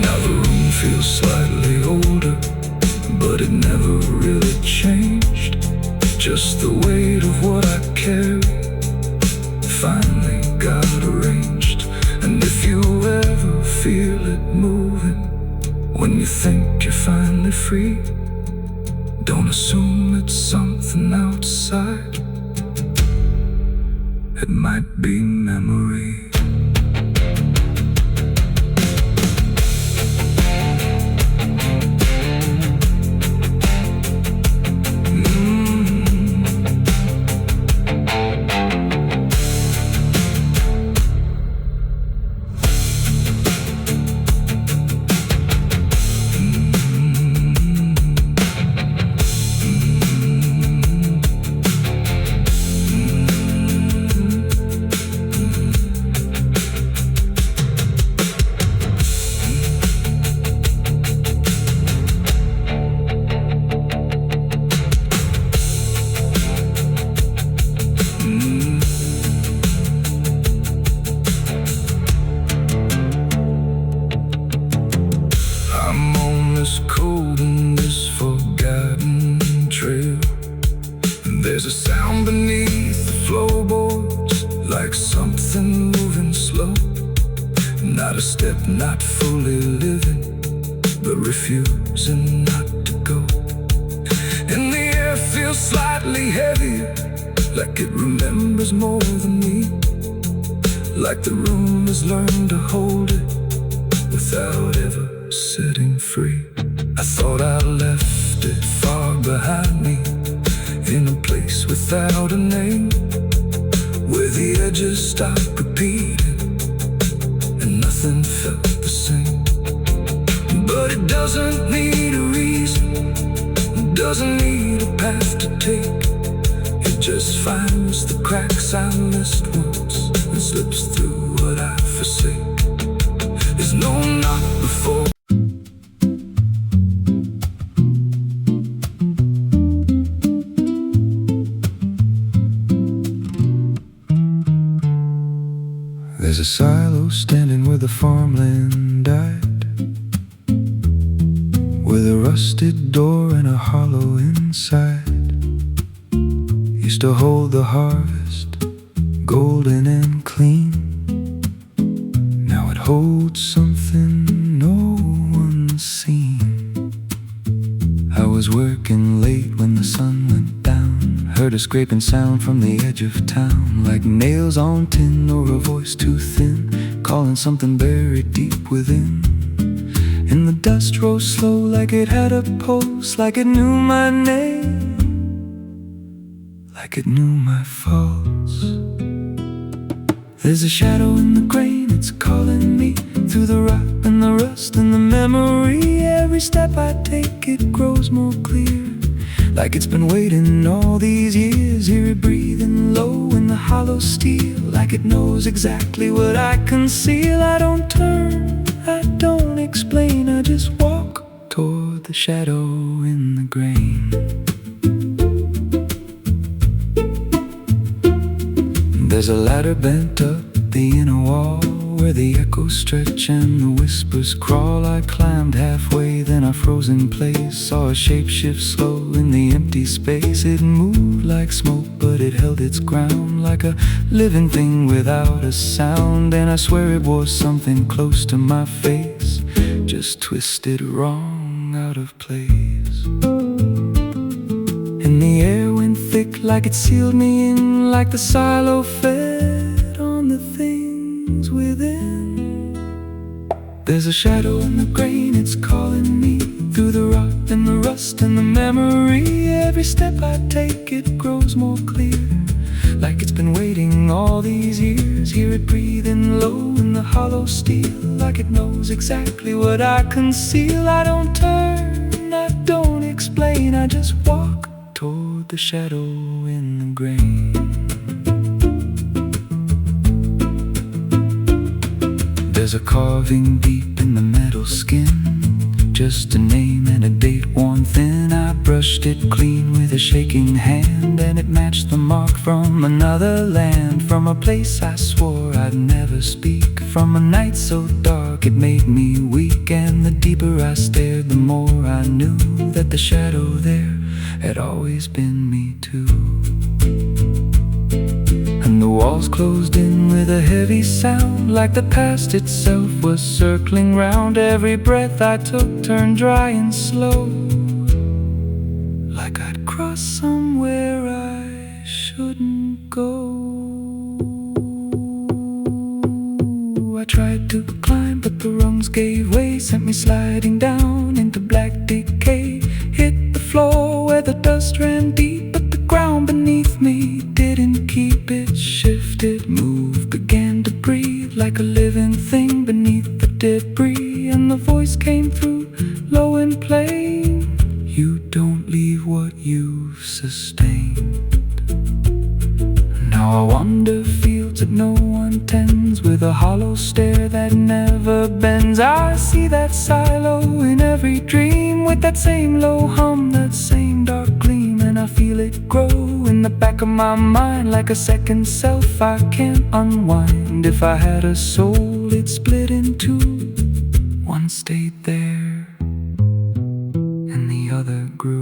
Now the room feels slightly older, but it never really changed. Just the weight of what I carry finally got arranged. And if you ever feel it moving, when you think you're finally free, don't assume it's something outside. It might be memory. Cold in this forgotten trail, and there's a sound beneath the floorboards, like something moving slow. Not a step, not fully living, but refusing not to go. And the air feels slightly heavier, like it remembers more than me. Like the room has learned to hold it without ever setting free. I thought I left it far behind me, in a place without a name, where the edges stopped repeating and nothing felt the same. But it doesn't need a reason, it doesn't need a path to take. It just finds the cracks I missed once and slips through what I forsake. There's no knock before. There's a silo standing where the farmland died, with a rusted door and a hollow inside. Used to hold the harvest, golden and clean. Now it holds something no one's seen. I was working late when the sun went down, heard a scraping sound from the edge of town, like nails on tin or a voice too thin, calling something buried deep within. And the dust rose slow like it had a pulse, like it knew my name, like it knew my fault. There's a shadow in the grain, it's calling me through the rot and the rust and the memory. Every step I take, it grows more clear, like it's been waiting all these years. Hear it breathing low in the hollow steel, like it knows exactly what I conceal. I don't turn, I don't explain, I just walk toward the shadow in the grain. There's a ladder bent up the inner wall, where the echoes stretch and the whispers crawl. I climbed halfway, then I froze in place. Saw a shape shift slow in the empty space. It moved like smoke, but it held its ground, like a living thing without a sound. And I swear it was something close to my face, just twisted wrong, out of place. And the air went thick, like it sealed me in, like the silo fed on the things within. There's a shadow in the grain, it's calling me through the rot and the rust and the memory. Every step I take, it grows more clear, like it's been waiting all these years. Hear it breathing low in the hollow steel, like it knows exactly what I conceal. I don't turn, I don't explain, I just walk toward the shadow in the grain. There's a carving deep in the metal skin, just a name and a date worn thin. I brushed it clean with a shaking hand, and it matched the mark from another land, from a place I swore I'd never speak, from a night so dark it made me weak. And the deeper I stared, the more I knew that the shadow there had always been me too. And the walls closed in with a heavy sound, like the past itself was circling round. Every breath I took turned dry and slow, like I'd crossed somewhere I shouldn't go. I tried to climb, but the rungs gave way, sent me sliding down into black decay. Hit the floor where the dust ran deep, but the ground beneath me didn't keep. It shifted, moved, began to breathe, like a living thing beneath the debris. And the voice came through, low and plain: you don't leave what you've sustained. Now I wander fields that no one tends, with a hollow stare that never bends. I see that silo in every dream, with that same low hum, that same dark gleam. And I feel it grow in the back of my mind, like a second self I can't unwind. If I had a soul, it'd split in two. One stayed there, and the other grew.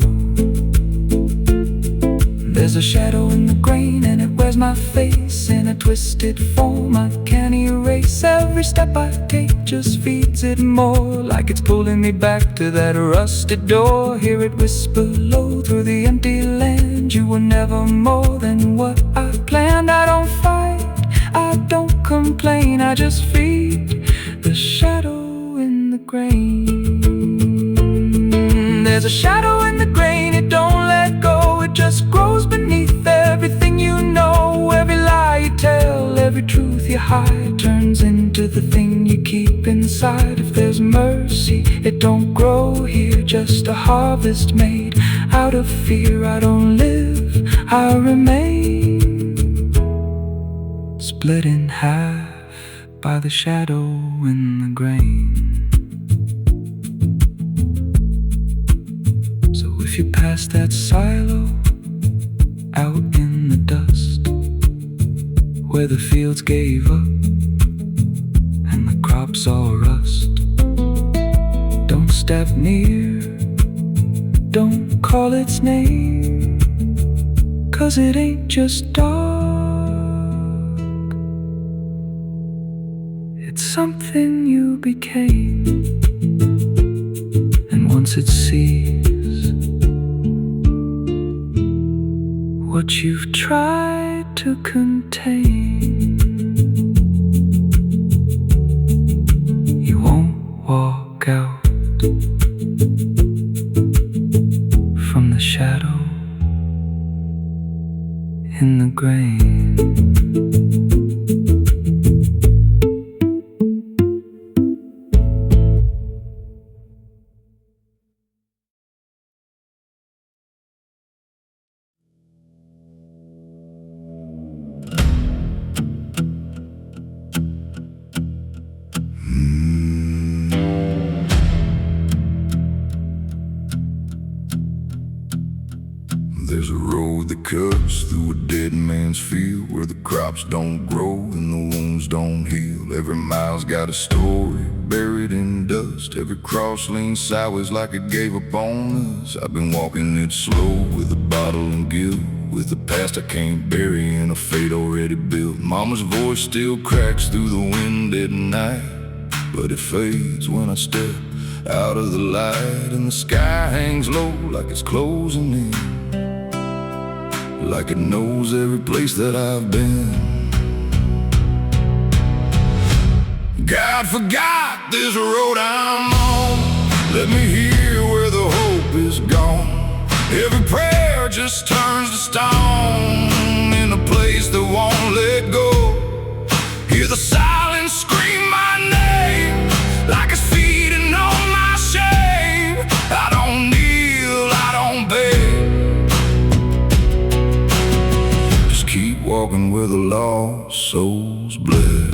There's a shadow in the grain, and it wears my face in a twisted form I can't erase. Every step I take just feeds it more, like it's pulling me back to that rusted door. Hear it whisper low through the empty land: you were never more than what I planned. I don't fight, I don't complain, I just feed the shadow in the grain. There's a shadow in the grain, it don't let go, it just grows beneath everything you know. Every lie you tell, every truth you hide, turns into the thing you keep inside. If there's mercy, it don't grow here, just a harvest made out of fear. I don't live, I remain, split in half by the shadow in the grain. If you pass that silo out in the dust, where the fields gave up and the crops all rust, don't step near, don't call its name, 'cause it ain't just dark, it's something you became. And once it sees what you've tried to contain, you won't walk out from the shadow in the grain. cuts through a dead man's field, where the crops don't grow and the wounds don't heal. Every mile's got a story buried in dust. Every cross leans sideways like it gave up on us. I've been walking it slow with a bottle and guilt, with the past I can't bury and a fate already built. Mama's voice still cracks through the wind at night, but it fades when I step out of the light. And the sky hangs low like it's closing in, like it knows every place that I've been. God forgot this road I'm on. Let me hear where the hope is gone. Every prayer just turns to stone in a place that won't let go. Hear the silence scream my name like it's feeding on my shame. I don't kneel, I don't beg, just keep walking where the lost souls bled.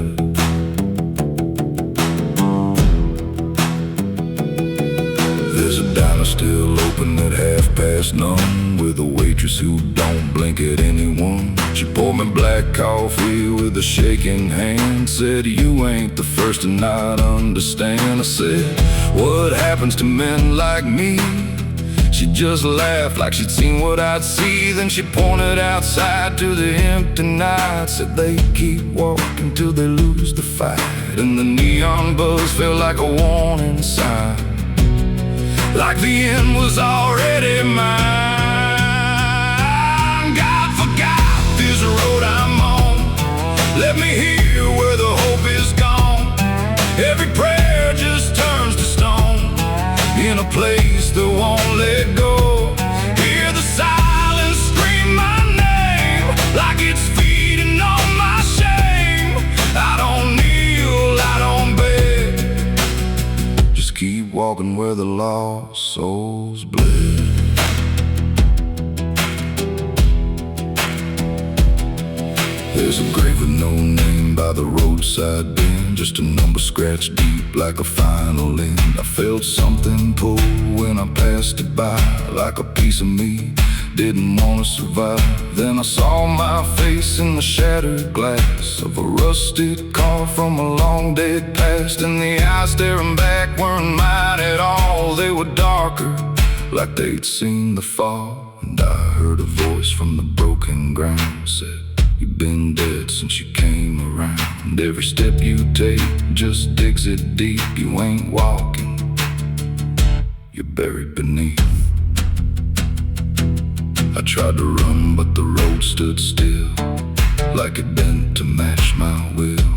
There's a diner still open at 9:30, with a waitress who don't blink at anyone. She poured me black coffee with a shaking hand, said, "You ain't the first to not understand." I said, "What happens to men like me?" She just laughed like she'd seen what I'd see. Then she pointed outside to the empty night, said, "They keep walking till they lose the fight." And the neon buzz felt like a warning sign, like the end was already mine. God forgot this road I'm on. Let me hear where the hope is gone. Every prayer just turns to stone in a place that won't let go. Hear the silence scream my name like it's feeding on my shame. I don't kneel, I don't beg, just keep walking where the lost souls bled. There's a grave with no name by the roadside bend, just a number scratched deep like a final end. I felt something pull when I passed it by, like a piece of me didn't want to survive. Then I saw my face in the shattered glass of a rusted car from a long dead past, and the eyes staring back weren't mine at all. They were darker, like they'd seen the fall. And I heard a voice from the broken ground, said, "You've been dead since you came around. Every step you take just digs it deep. You ain't walking, you're buried beneath." I tried to run, but the road stood still, like it bent to match my will.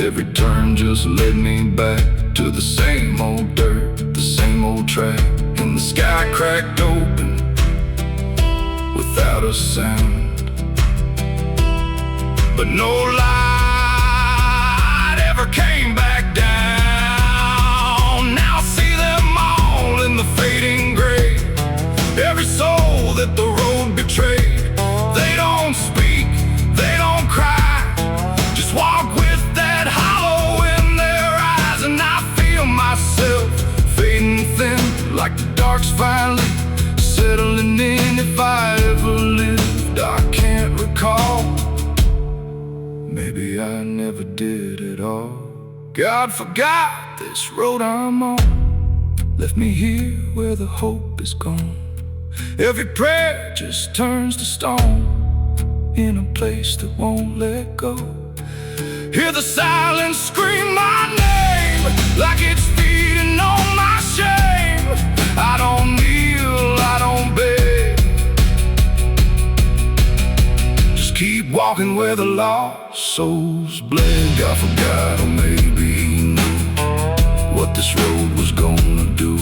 Every turn just led me back to the same old dirt, the same old track. And the sky cracked open without a sound, but no light ever came back down. Now I see them all in the fading gray. Every soul that the road betrayed. They don't speak, they don't cry, just walk with that hollow in their eyes. And I feel myself fading thin, like the dark's finally settling in. If I ever lived, I can't recall. Maybe I never did at all. God forgot this road I'm on. Left me here where the hope is gone. Every prayer just turns to stone in a place that won't let go. Hear the silence scream my name like it's feeding on my shame. I don't kneel, I don't beg, just keep walking where the lost souls bled. God forgot, or maybe he knew what this road was gonna do.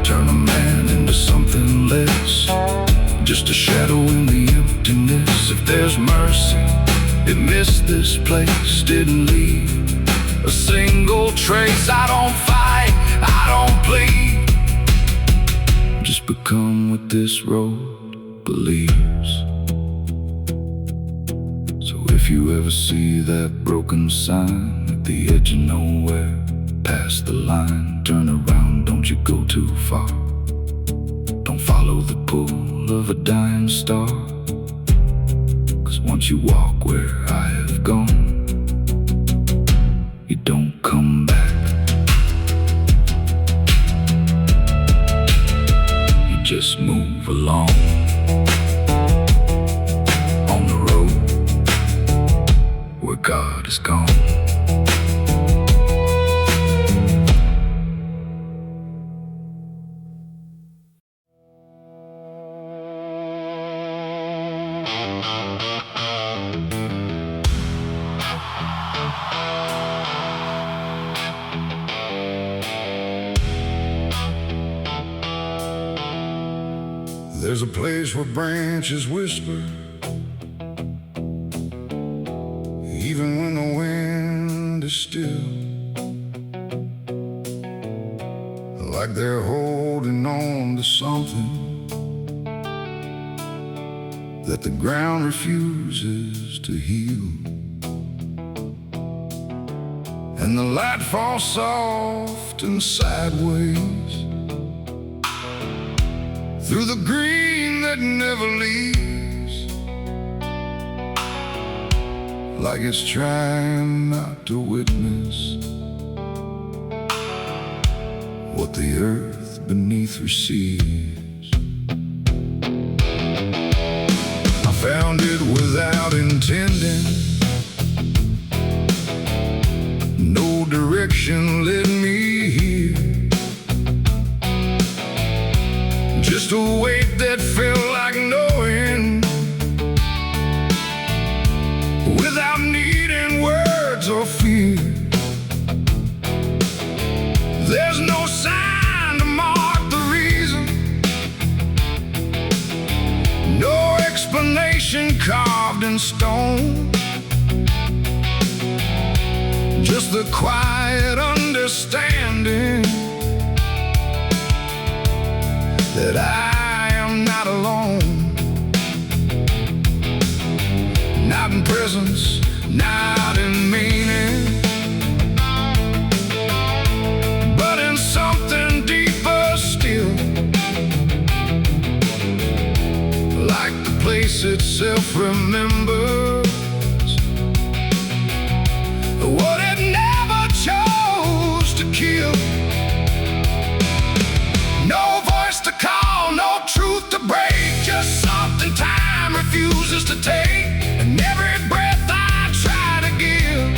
Turn a man into something less, just a shadow in the emptiness. If there's mercy, it missed this place, didn't leave a single trace. I don't fight, I don't plead, just become what this road believes. So if you ever see that broken sign at the edge of nowhere, past the line, turn around, don't you go too far. Don't follow the pull of a dying star, 'cause once you walk where I have gone, you don't come back. You just move along on the road where God is gone. There's a place where branches whisper, even when the wind is still, like they're holding on to something that the ground refuses to heal. And the light falls soft and sideways through the green that never leaves, like it's trying not to witness what the earth beneath receives. I found it without intending, no direction led me here, just a weight that felt like knowing, without needing words or fear. There's no sign to mark the reason, no explanation carved in stone, just the quiet understanding that I am not alone. Not in presence, not in meaning, but in something deeper still, like the place itself remembers what it never chose to kill. No voice to call, no truth to break, just something time refuses to take. And every breath I try to give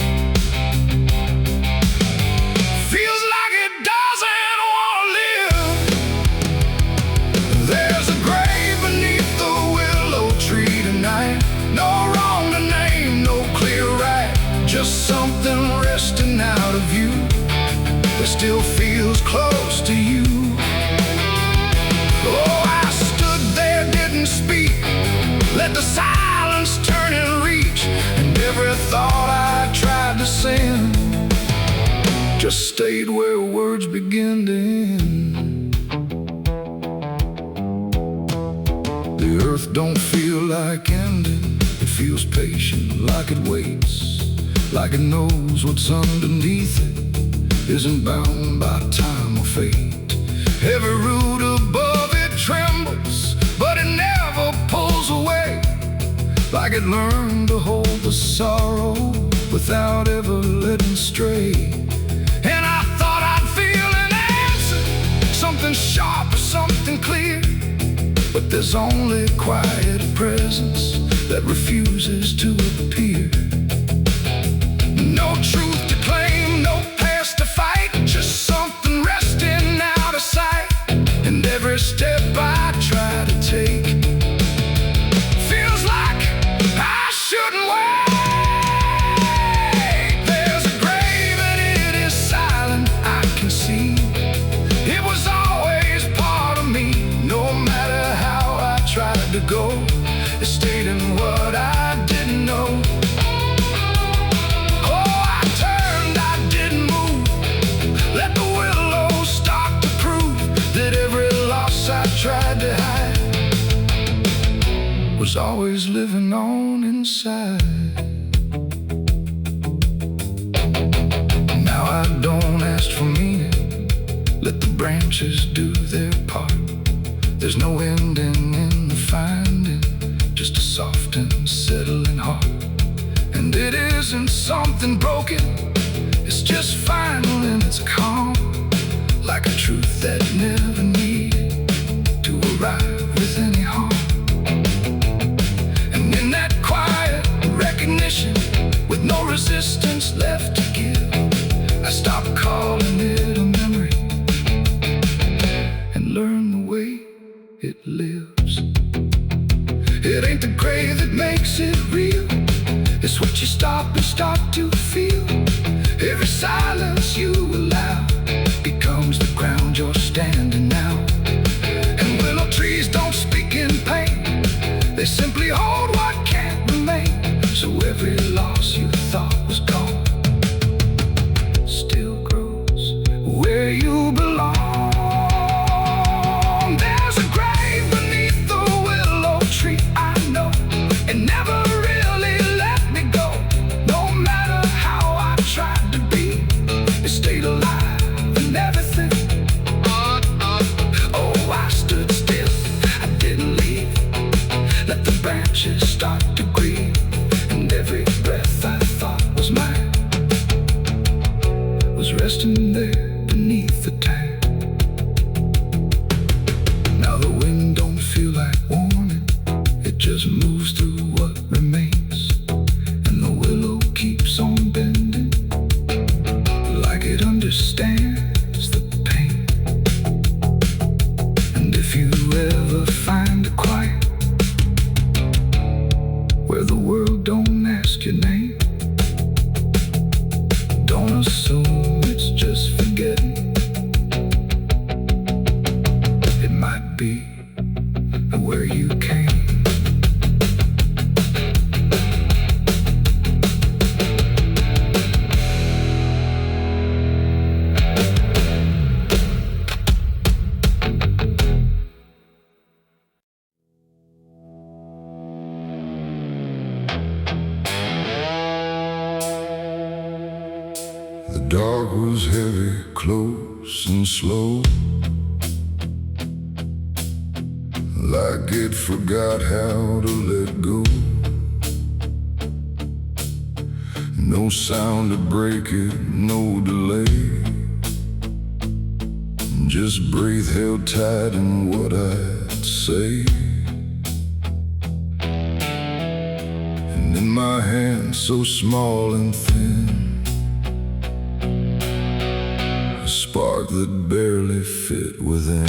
feels like it doesn't want to live. There's a grave beneath the willow tree tonight, no wrong to name, no clear right, just something resting out of you that still feels close to you. Oh, I stood there, didn't speak, let the silence turn and reach, and every thought I tried to send just stayed where words begin to end. The earth don't feel like ending, it feels patient, like it waits, like it knows what's underneath it isn't bound by time or fate. Every root above it trembles, but it never pulls away, like it learned to hold the sorrow without ever letting stray. And I thought I'd feel an answer, something sharp or something clear, but there's only quiet presence that refuses to appear. No truth to claim, no past to fight, just something resting out of sight. And every step I try to take feels like I shouldn't wait. There's a grave and it is silent, I can see. It was always part of me, no matter how I tried to go. It stayed in what I didn't know. Oh, I turned, I didn't move, let the willows start to prove that every loss I tried to hide was always living on inside. Now I don't ask for meaning, let the branches do their part. There's no ending in the finding, just a soft and settling heart. And it isn't something broken, it's just final and it's calm, like a truth that never needed to arrive with any harm. And in that quiet recognition, with no resistance left to give, I stopped calling it a memory and learned the way it lives. It ain't the gray that makes it real, it's what you stop and start to feel. Every silence you allow becomes the ground you're standing now. And willow trees don't speak in pain, they simply hold what can't remain. So every loss you thought was gone still grows where you belong. There's a grave beneath the willow tree, I know, it never really let me go. No matter how I tried to be, it stayed alive and everything. Oh, I stood still, I didn't leave, let the branches start to grieve. And every breath I thought was mine was resting there beneath the tank. Now the wind don't feel like warning, it just moves through what remains. And the willow keeps on bending, like it understands the pain. And if you ever find a quiet where the world don't ask your name, don't assume it's just forgetting. It might be where you came. The dark was heavy, close and slow, like it forgot how to let go. No sound to break it, no delay, just breath held tight in what I'd say. And in my hand so small and thin, a spark that barely fit within.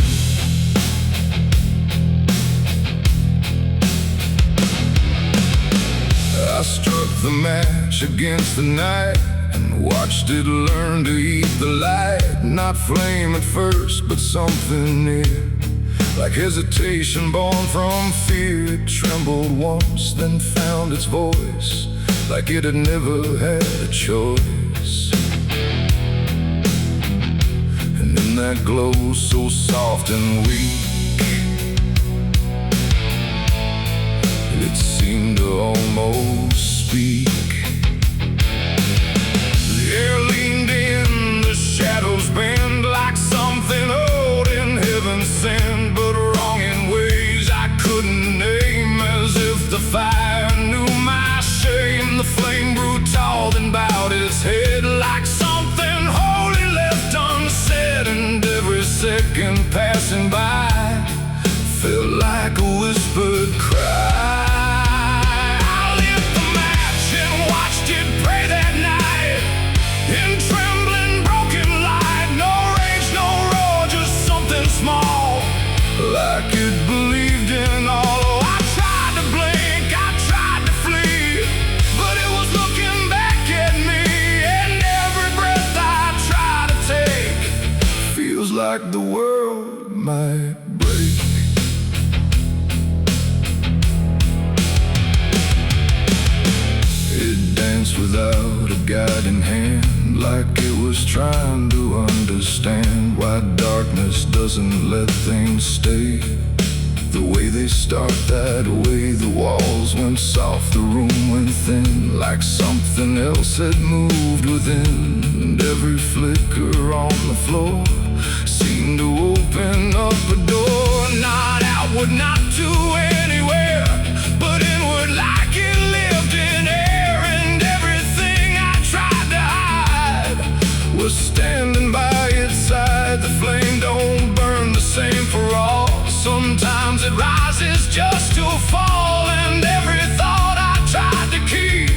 I struck the match against the night and watched it learn to eat the light. Not flame at first, but something near, like hesitation born from fear. It trembled once, then found its voice, like it had never had a choice. And in that glow so soft and weak, it seemed to almost speak. The air leaned in, the shadows bend, like something old in heaven sent, but wrong in ways I couldn't name. As if the fire knew my shame, the flame grew tall then bowed its head, like something holy left unsaid. And every second passing by felt like a whispered cry. Like it believed in all. Oh, I tried to blink, I tried to flee, but it was looking back at me. And every breath I try to take feels like the world might break. It danced without a guiding hand, like it was trying to understand why darkness doesn't let things stay the way they start. That way the walls went soft, the room went thin, like something else had moved within. And every flicker on the floor seemed to open up a door. Not outward, not to anywhere, but inward like it lived in air. And everything I tried to hide was standing by its side. The flame don't burn the same for all. Sometimes it rises just to fall. And every thought I tried to keep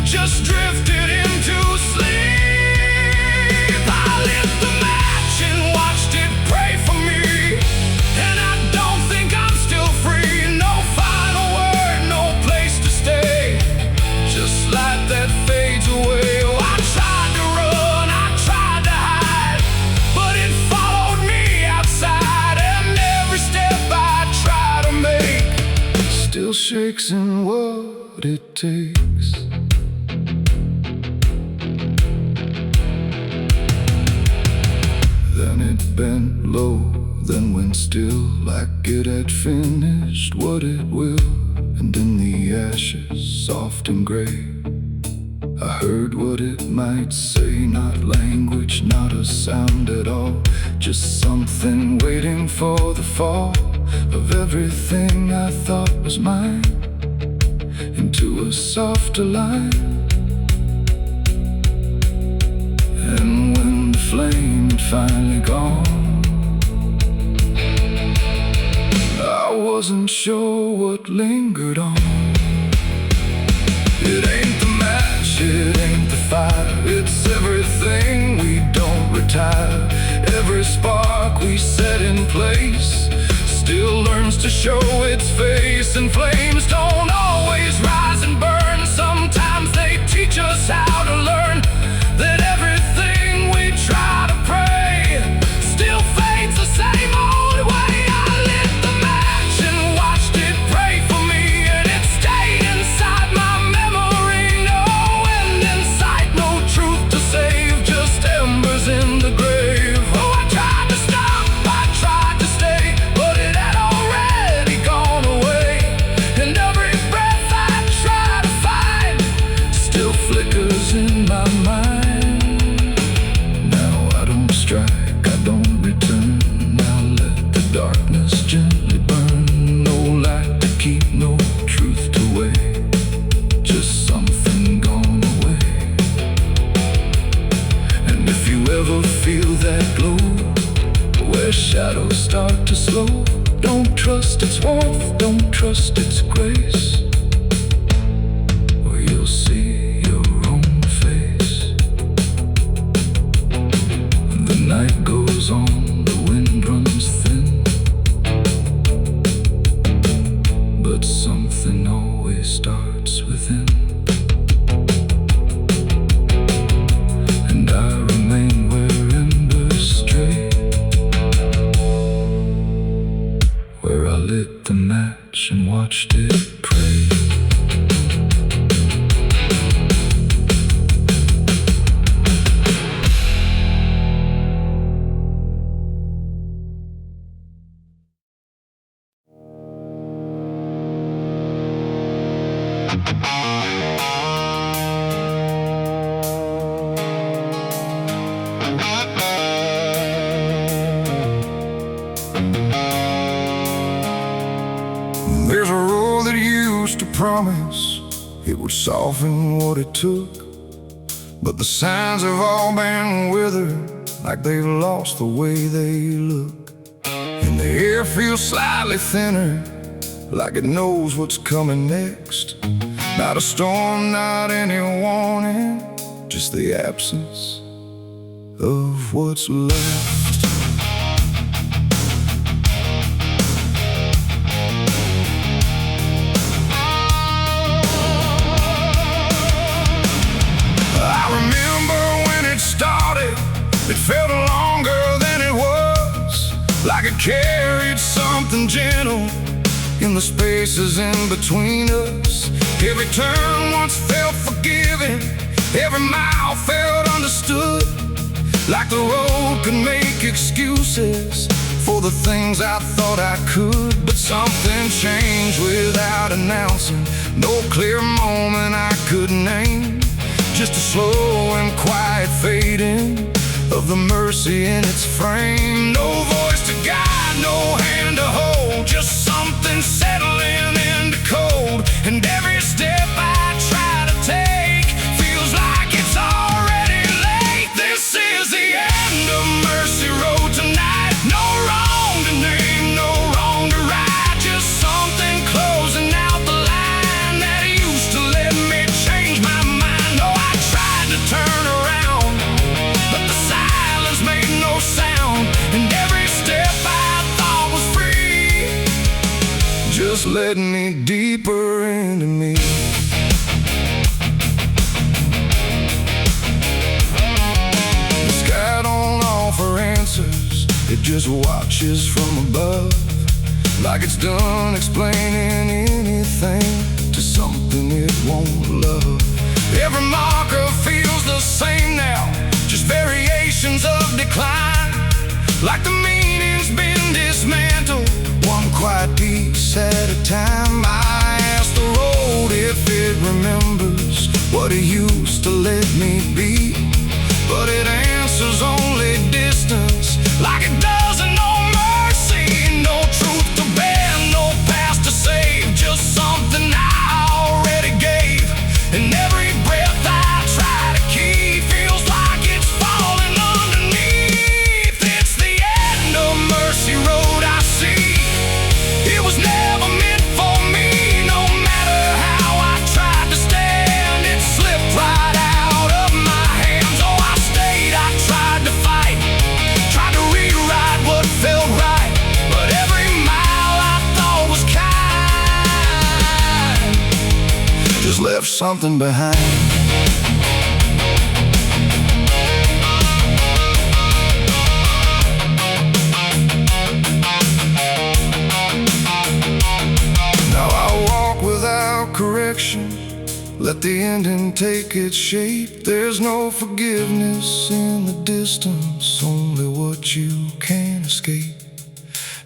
just drifted into sleep. I lit the match and watched it pray for me, and I don't think I'm still free. No final word, no place to stay. Just light that fades away. Oh, I tried to run, I tried to hide, but it followed me outside. And every step I try to make still shakes in what it takes. Then it bent low, then went still, like it had finished what it will. And in the ashes, soft and gray, I heard what it might say. Not language, not a sound at all, just something waiting for the fall of everything I thought was mine into a softer line. And when the flame had finally gone, I wasn't sure what lingered on. It ain't the match, it ain't the fire, it's everything we don't retire. Every spark we set in place still learns to show its face. And flames don't always rise and burn. Sometimes they teach us how to learn that everything we try to pray still fades the same old way. I lit the match and watched it pray for me, and it stayed inside my memory. No end in sight, no truth to save, just embers in the grave. Oh, I tried to stop, I tried to stay, but it had already gone away. And every breath I try to find still flickers in my mind. Now I don't strike, I don't return. Now let the darkness gently burn. No light to keep, no truth to weigh, just something gone away. And if you ever feel that glow where shadows start to slow, don't trust its warmth, don't trust its grace, or you'll see your own face. The night goes on, the wind runs thin, but something always starts within. And I remain where embers stray, where I lit the match and watched it pray. There's a road that used to promise it would soften what it took, but the signs have all been withered, like they've lost the way they look. And the air feels slightly thinner, like it knows what's coming next. Not a storm, not any warning, just the absence of what's left. It felt longer than it was, like it carried something gentle in the spaces in between us. Every turn once felt forgiving, every mile felt understood, like the road could make excuses for the things I thought I could. But something changed without announcing, no clear moment I could name, just a slow and quiet fading of the mercy in its frame. No voice to guide, no hand to hold, just something settling into cold. And every step I try to take feels like it's already late. This is the end of Mercy Road tonight. No wrong to name, no wrong to right, just something closing out the line that used to let me change my mind. No, I tried to turn around, but the silence made no sound, and every step I thought was free just led me deeper into me. The sky don't offer answers, it just watches from above, like it's done explaining anything to something it won't love. Every marker feels the same now, just variations of decline, like the meaning's been dismantled, one quiet piece at a time. I ask the road if it remembers what it used to let me be, but it answers only distance, like it doesn't know mercy. No truth to bear, no past to save, just something I already gave. And every breath I try to keep feels like it's falling underneath. It's the end of Mercy Road, I see. It was never meant for me. No matter how I tried to stand, it slipped right out of my hands. Oh, I stayed, I tried to fight, tried to rewrite what felt right, but every mile I thought was kind just left something behind. Now I walk without correction, let the ending take its shape. There's no forgiveness in the distance, only what you can't escape.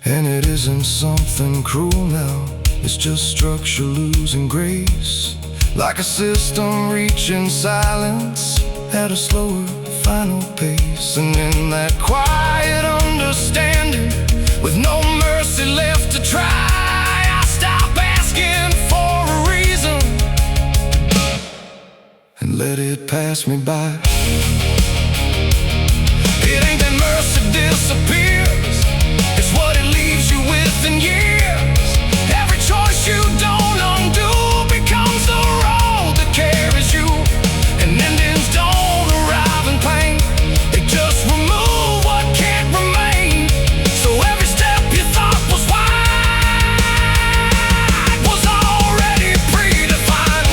And it isn't something cruel now, it's just structure losing grace, like a system reaching silence at a slower final pace. And in that quiet understanding, with no mercy left to try, I stop asking for a reason and let it pass me by. It ain't that mercy disappears, it's what it leaves you with in years. Every choice you don't undo becomes the road that carries you, and endings don't arrive in pain, they just remove what can't remain. So every step you thought was wide was already predefined.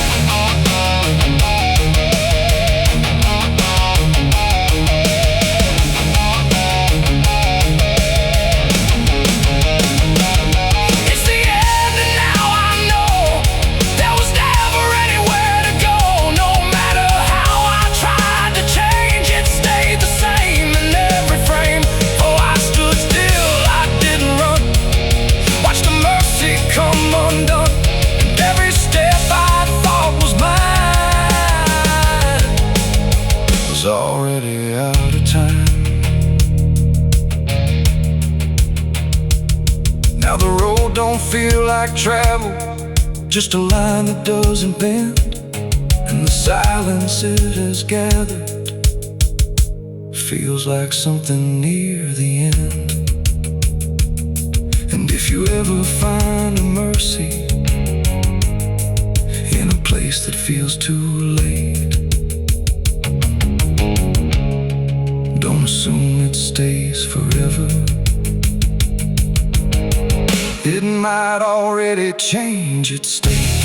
It's the end, and now I know there was never anywhere to go. No matter how I tried to change, it stayed the same in every frame. Oh, I stood still, I didn't run, watched the mercy come undone, and every step I thought was mine Was already out of time. Now the road don't feel like travel, just a line that doesn't bend, and the silence it has gathered feels like something near the end. And if you ever find a mercy in a place that feels too late, don't assume it stays forever. It might already change its state.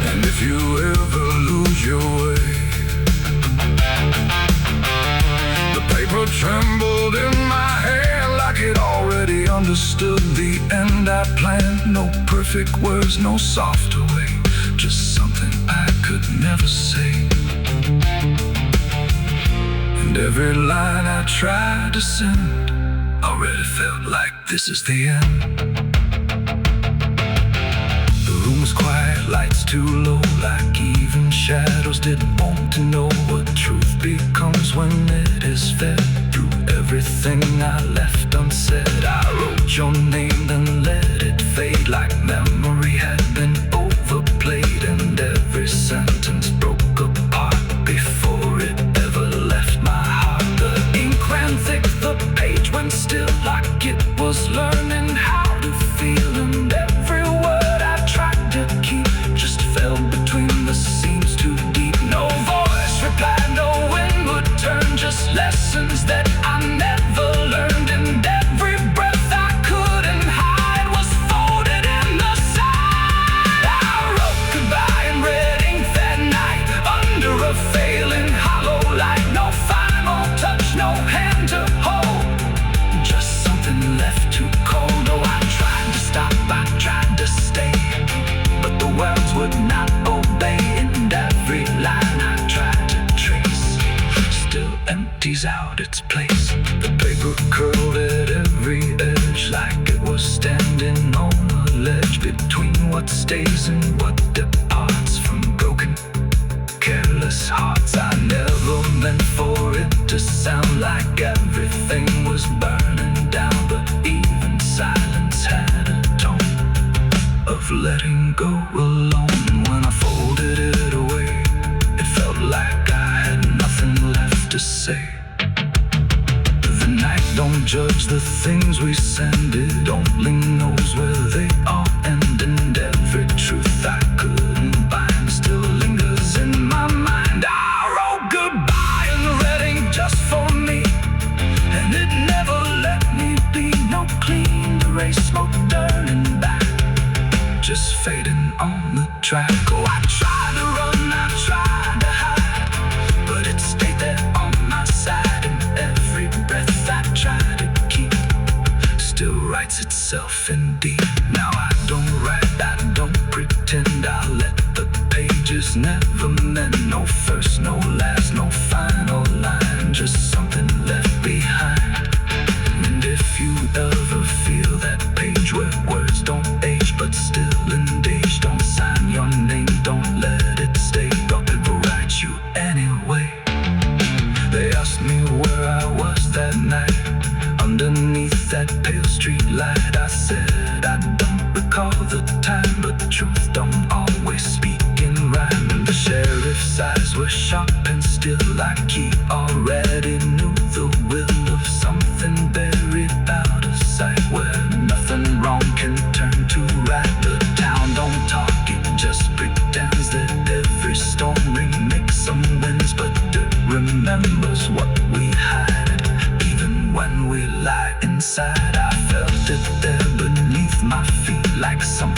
And if you ever lose your way, the paper trembled in my hand like it already understood the end I planned. No perfect words, no softer way, just something I could never say. Every line I tried to send already felt like this is the end. The room was quiet, lights too low, like even shadows didn't want to know what truth becomes when it is fed. Through everything I left unsaid, I wrote your name, then let it fade like memory had been overplayed, and every sentence broke apart before it ever left my heart. The ink ran thick, the page went still, like it was learning how to feel, and every word I tried to keep just fell between the seams too deep. No voice replied, no wind would turn, just lessons that I never learned, and every breath I couldn't hide was folded in the side. I wrote goodbye in red ink that night, under a failing hollow light. No final touch, no hand to hold, just something left too cold. Oh, I tried to stop, I tried to stay, but the words would not obey, and every line I tried to trace still empties out its place. The paper curled at every edge, like it was standing on a ledge between what stays and what departs from broken, careless hearts. I never meant for it to sound like everything was burning down, but even silence had a tone of letting go alone. When I folded it away, it felt like I had nothing left to say. The night don't judge the things we send, it only knows where they all end, and every truth I couldn't bind still lingers in my mind. I wrote goodbye in red ink just for me, and it never let me be. No clean erase, smoke turning back, just fading on the track. Oh, I tried to run, I tried to hide, but it stayed there on my side, and every breath I tried to keep still writes itself in deep. Now I don't write, I don't pretend, I let the pages never mend. No first, no last, no final line, just something left behind. And if you ever feel that page where words don't age but still engage, don't sign your name, don't let it stay, God will write you anyway. They asked me where I was that night, underneath that pale street light. I said I don't recall the time, but the truth don't always speak in rhyme. And the sheriff's eyes were sharp and still, like he already knew the will of something buried out of sight, where nothing wrong can turn to right. The town don't talk, it just pretends that every storm remakes some winds, but it remembers what we hide, even when we lie inside. I felt it there beneath my feet, like some